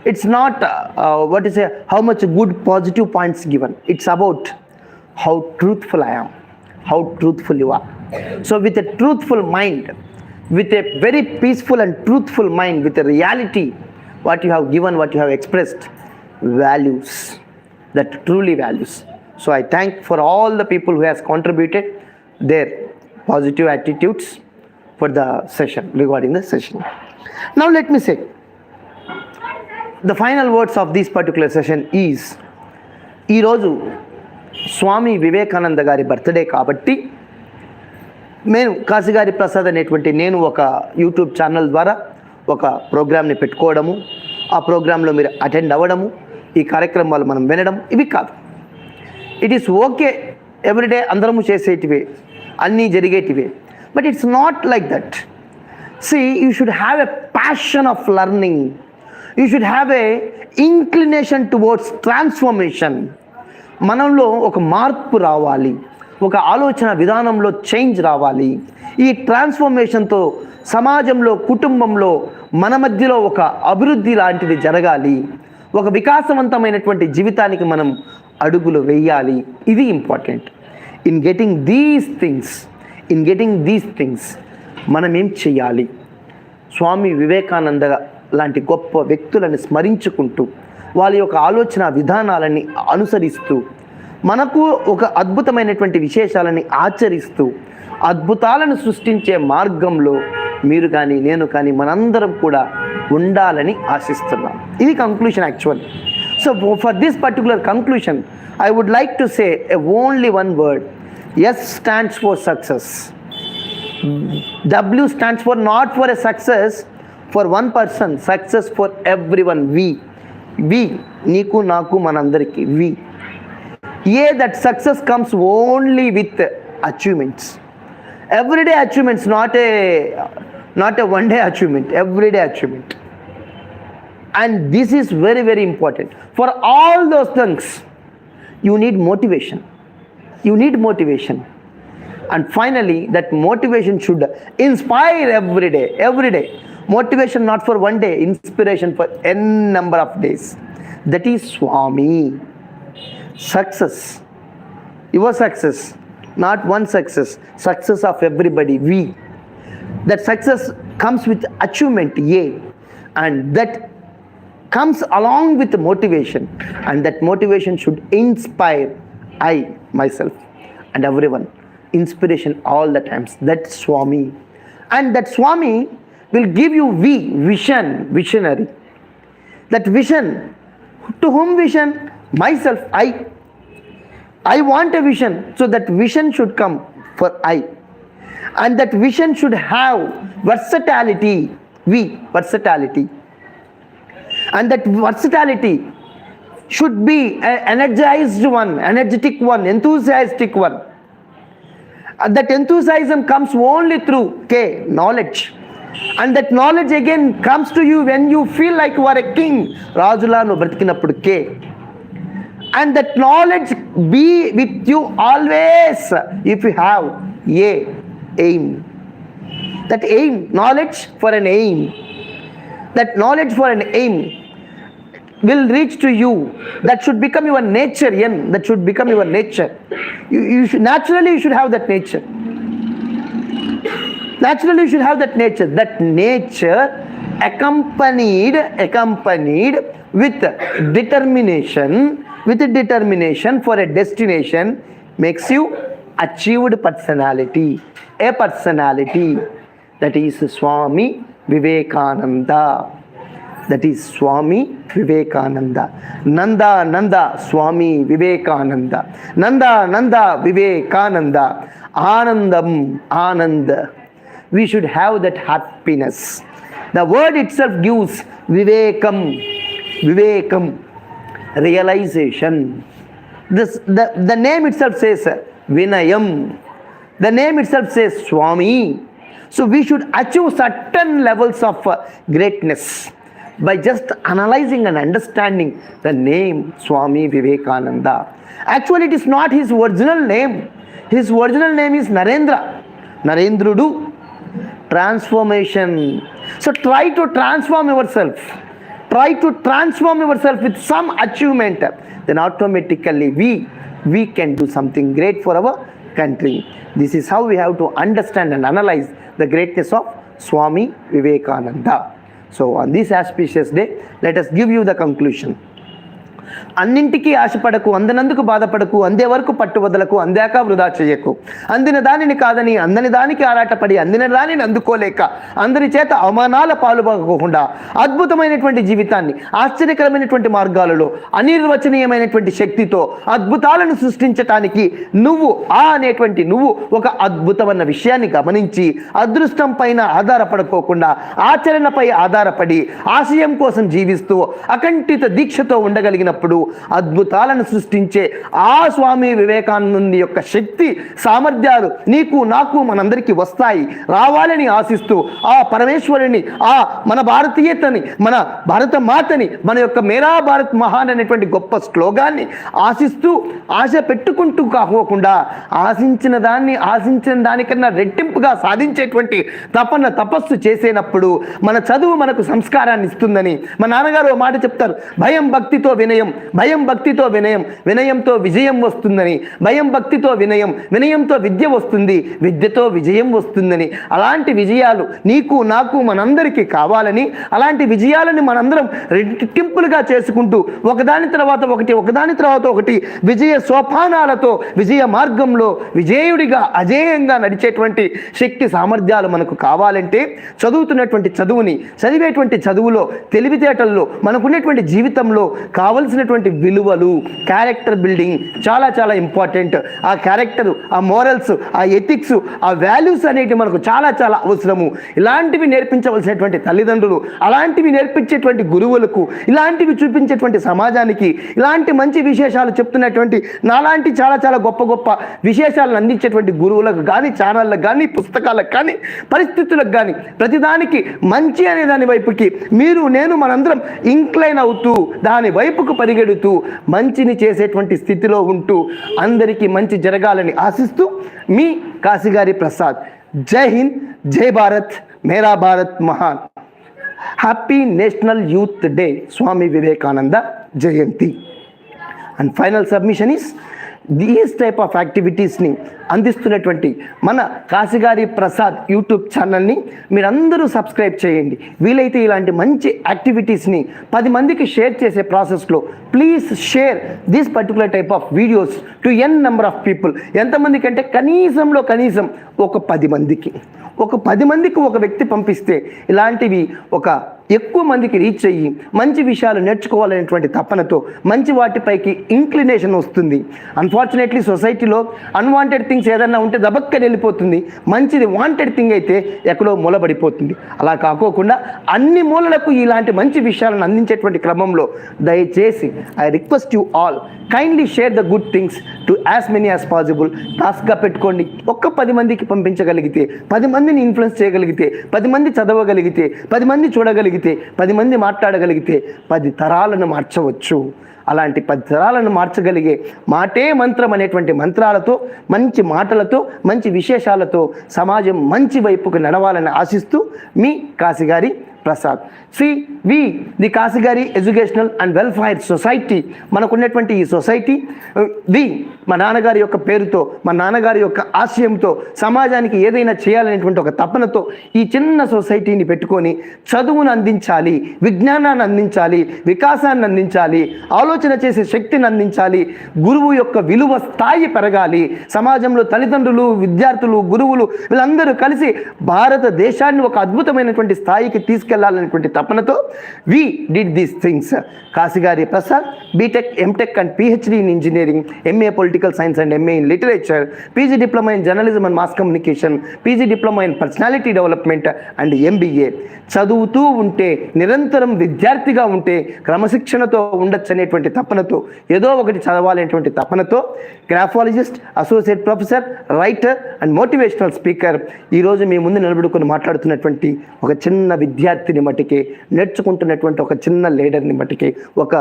It's not how much good positive points given. It's about how truthful I am, how truthful you are. So with a truthful mind, with a very peaceful and truthful mind, with a reality, what you have given, what you have expressed, values, that truly values. So I thank for all the people who has contributed their positive attitudes for the session, regarding the session. Now let me say, the final words of this particular session is, ఈ రోజు స్వామి వివేకానంద గారి birthday కాబట్టి నేను కాసిగారి ప్రసాద్ అనేటువంటి నేను ఒక YouTube channel ద్వారా ఒక ప్రోగ్రామ్ని పెట్టుకోవడము, ఆ ప్రోగ్రాంలో మీరు అటెండ్ అవ్వడము, ఈ కార్యక్రమాలు మనం వినడం, ఇవి కాదు. ఇట్ ఈస్ ఓకే, ఎవ్రీడే అందరము చేసేటివే, అన్నీ జరిగేటివే, but it's not like that. See, you should have a passion of learning. You should have a inclination towards transformation. మనలో ఒక మార్పు రావాలి, ఒక ఆలోచన విధానంలో చేంజ్ రావాలి. ఈ ట్రాన్స్ఫర్మేషన్తో సమాజంలో, కుటుంబంలో, మన మధ్యలో ఒక అభివృద్ధి లాంటిది జరగాలి. ఒక వికాసవంతమైనటువంటి జీవితానికి మనం అడుగులు వేయాలి. ఇది important. In getting these things మనం ఏం చెయ్యాలి? స్వామి వివేకానంద లాంటి గొప్ప వ్యక్తులను స్మరించుకుంటూ, వాళ్ళ యొక్క ఆలోచన విధానాలని అనుసరిస్తూ, మనకు ఒక అద్భుతమైనటువంటి విశేషాలని ఆచరిస్తూ, అద్భుతాలను సృష్టించే మార్గంలో మీరు కానీ నేను కానీ మనందరం కూడా ఉండాలని ఆశిస్తున్నాం. ఇది conclusion actual. So for this particular conclusion I would like to say only one word. S stands for success. W stands for not for a success for one person, success for everyone. We, నీకు నాకు మనందరికీ. That success comes only with achievements, everyday achievements, not a one day achievement, everyday achievement. And this is very, very important. For all those things you need motivation. And finally, that motivation should inspire every day. Motivation not for one day, inspiration for n number of days. That is Swami. Success, your success, not one success of everybody. That success comes with achievement, and that comes along with motivation, and that motivation should inspire myself and everyone. Inspiration all the times. That's Swami. And that Swami will give you visionary. That vision, to whom vision? Myself. I want a vision, so that vision should come for I. And that vision should have versatility. Versatility. And that versatility should be an energized one, energetic one, enthusiastic one. That enthusiasm comes only through knowledge. And that knowledge again comes to you when you feel like you are a king. Rajula no bratikinappudu and that knowledge be with you always if you have aim. That aim, knowledge for an aim. That knowledge for an aim will reach to you. That should become your nature. That should become your nature. You should naturally have that nature. Naturally you should have that nature. That nature accompanied with determination for a destination makes you achieved personality. A personality that is Swami Vivekananda. That is Swami Vivekananda. Nanda Swami Vivekananda. Nanda Vivekananda. Anandam, Ananda. We should have that happiness. The word itself gives Vivekam, Vivekam, realization. The name itself says Vinayam. The name itself says Swami. So we should achieve certain levels of greatness by just analyzing and understanding the name Swami Vivekananda. Actually, it is not his original name. His original name is Narendra. Narendrudu. Transformation. So try to transform yourself. Try to transform yourself with some achievement. Then automatically we can do something great for our country. This is how we have to understand and analyze the greatness of Swami Vivekananda. So on this auspicious day, let us give you the conclusion. అన్నింటికీ ఆశపడకు, అందనందుకు బాధపడకు, అందే వరకు పట్టు వదలకు, అందాక వృధా చేయకు. అందిన దానిని కాదని అందని దానికి ఆరాటపడి అందిన దానిని అందుకోలేక అందరి చేత అవమానాల పాలుపోకుండా అద్భుతమైనటువంటి జీవితాన్ని ఆశ్చర్యకరమైనటువంటి మార్గాలలో అనిర్వచనీయమైనటువంటి శక్తితో అద్భుతాలను సృష్టించటానికి నువ్వు అనేటువంటి నువ్వు ఒక అద్భుతమైన విషయాన్ని గమనించి అదృష్టం పైన ఆధారపడుకోకుండా ఆచరణపై ఆధారపడి ఆశయం కోసం జీవిస్తూ అకంఠిత దీక్షతో ఉండగలిగినప్పుడు అద్భుతాలను సృష్టించే ఆ స్వామి వివేకానందుని యొక్క శక్తి సామర్థ్యాలు నీకు నాకు మనందరికీ వస్తాయి, రావాలని ఆశిస్తూ ఆ పరమేశ్వరుని, ఆ మన భారతీయతని, మన భారత మాతని, మన యొక్క మేరా భారత్ మహాన్ అనేటువంటి గొప్ప శ్లోగాన్ని ఆశిస్తూ ఆశ పెట్టుకుంటూ కాకోకుండా ఆశించిన దానికన్నా రెట్టింపుగా సాధించేటువంటి తపస్సు చేసేటప్పుడు మన చదువు మనకు సంస్కారాన్ని ఇస్తుందని మా నాన్నగారు మాట చెప్తారు. భయం భక్తితో వినయం, భయం భక్తితో వినయం, వినయంతో విజయం వస్తుందని. భయం భక్తితో వినయం, వినయంతో విద్య వస్తుంది, విద్యతో విజయం వస్తుందని. అలాంటి విజయాలు నీకు నాకు మనందరికీ కావాలని, అలాంటి విజయాలని మనందరం రెట్టింపులుగా చేసుకుంటూ ఒకదాని తర్వాత ఒకటి విజయ సోపానాలతో విజయ మార్గంలో విజయుడిగా అజేయంగా నడిచేటువంటి శక్తి సామర్థ్యాలు మనకు కావాలంటే చదువుతున్నటువంటి చదువుని, చదివేటువంటి చదువులో, తెలివితేటల్లో, మనకున్నటువంటి జీవితంలో కావలసినటువంటి విలువలు, క్యారెక్టర్ బిల్డింగ్ చాలా చాలా ఇంపార్టెంట్. ఆ క్యారెక్టర్, ఆ మోరల్స్, ఆ ఎథిక్స్, ఆ వాల్యూస్ అనేటివి మనకు చాలా చాలా అవసరము. ఇలాంటివి నేర్పించవలసినటువంటి తల్లిదండ్రులు, అలాంటివి నేర్పించేటువంటి గురువులకు, ఇలాంటివి చూపించేటువంటి సమాజానికి, ఇలాంటి మంచి విశేషాలు చెప్తున్నటువంటి నాలాంటి చాలా చాలా గొప్ప గొప్ప విశేషాలను అందించేటువంటి గురువులకు కానీ, ఛానళ్ళకు కానీ, పుస్తకాలకు కానీ, పరిస్థితులకు కానీ, ప్రతిదానికి మంచి అనే దాని వైపుకి మీరు నేను మనందరం ఇంక్లైన్ అవుతూ దాని వైపుకు పరిగెడుతూ మంచిని చేసేటువంటి స్థితిలో ఉంటూ అందరికీ మంచి జరగాలని ఆశిస్తూ మీ కాశీగారి ప్రసాద్. జై హింద్, జై భారత్, మేరా భారత్ మహాన్. Happy national youth day, Swami Vivekananda Jayanti. And final submission is these type of యాక్టివిటీస్ని అందిస్తున్నటువంటి మన కాశీగారి ప్రసాద్ యూట్యూబ్ ఛానల్ని మీరందరూ సబ్స్క్రైబ్ చేయండి. వీలైతే ఇలాంటి మంచి యాక్టివిటీస్ని 10 మందికి షేర్ చేసే ప్రాసెస్లో please share this particular type of videos to n number of people. ఎంతమందికి అంటే కనీసం ఒక 10 మందికి, ఒక 10 మందికి ఒక వ్యక్తి పంపిస్తే ఇలాంటివి ఒక ఎక్కువ మందికి రీచ్ అయ్యి మంచి విషయాలు నేర్చుకోవాలనేటువంటి తపనతో మంచి వాటిపైకి ఇంక్లినేషన్ వస్తుంది. అన్ఫార్చునేట్లీ సొసైటీలో అన్వాంటెడ్ థింగ్స్ ఏదన్నా ఉంటే దబక్కని వెళ్ళిపోతుంది, మంచిది వాంటెడ్ థింగ్ అయితే ఎక్కడో మూలబడిపోతుంది. అలా కాకోకుండా అన్ని మూలలకు ఇలాంటి మంచి విషయాలను అందించేటువంటి క్రమంలో దయచేసి I request you all kindly share the good things to as many as possible. టాస్క్గా పెట్టుకోండి. ఒక్క 10 మందికి పంపించగలిగితే, 10 మందిని ఇన్ఫ్లుయెన్స్ చేయగలిగితే, 10 మంది చదవగలిగితే, 10 మంది చూడగలిగితే, 10 మంది మాట్లాడగలిగితే 10 తరాలను మార్చవచ్చు. అలాంటి 10 తరాలను మార్చగలిగే మాటే మంత్రం అనేటువంటి మంత్రాలతో, మంచి మాటలతో, మంచి విశేషాలతో సమాజం మంచి వైపుకు నడవాలని ఆశిస్తూ మీ Kasigari Prasad. We the Kasigari educational and welfare society, మనకున్నటువంటి ఈ సొసైటీ మా నాన్నగారి యొక్క పేరుతో, మా నాన్నగారి యొక్క ఆశయంతో సమాజానికి ఏదైనా చేయాలనేటువంటి ఒక తపనతో ఈ చిన్న సొసైటీని పెట్టుకొని చదువును అందించాలి, విజ్ఞానాన్ని అందించాలి, వికాసాన్ని అందించాలి, ఆలోచన చేసే శక్తిని అందించాలి, గురువు యొక్క విలువ స్థాయి పెరగాలి. సమాజంలో తల్లిదండ్రులు, విద్యార్థులు, గురువులు వీళ్ళందరూ కలిసి భారతదేశాన్ని ఒక అద్భుతమైనటువంటి స్థాయికి తీసుకెళ్ళాలి ముందుకెళ్లాలనేటువంటి తపనతో we did these things. Kasigari Prasad BTech, MTech and PhD in engineering, MA political science and MA in literature, PG diploma in journalism and mass communication, PG diploma in personality development and MBA. చదువుతూ ఉంటే, నిరంతరం విద్యార్థిగా ఉంటే క్రమశిక్షణతో ఉండొచ్చు అనేటువంటి తపనతో, ఏదో ఒకటి చదవాలనేటువంటి తపనతో graphologist, associate professor, writer and motivational speaker ఈరోజు మీ ముందు నిలబడుకొని మాట్లాడుతున్నటువంటి ఒక చిన్న విద్యార్థిని మట్టికి, నేర్చుకుంటున్నటువంటి ఒక చిన్న లీడర్ని మట్టికి, ఒక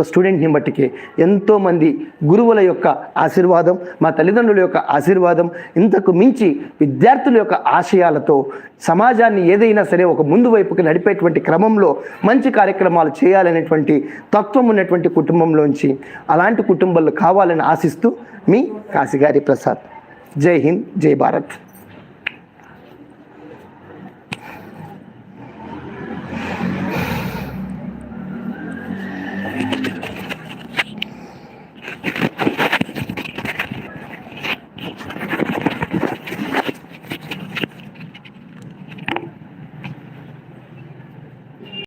స్టూడెంట్ని బట్టికి ఎంతోమంది గురువుల యొక్క ఆశీర్వాదం, మా తల్లిదండ్రుల యొక్క ఆశీర్వాదం, ఇంతకు మించి విద్యార్థుల యొక్క ఆశయాలతో సమాజాన్ని ఏదైనా సరే ఒక ముందు వైపుకి నడిపేటువంటి క్రమంలో మంచి కార్యక్రమాలు చేయాలనేటువంటి తత్వం ఉన్నటువంటి కుటుంబంలోంచి అలాంటి కుటుంబాలు కావాలని ఆశిస్తూ మీ కాసిగారి ప్రసాద్. జై హింద్, జై భారత్.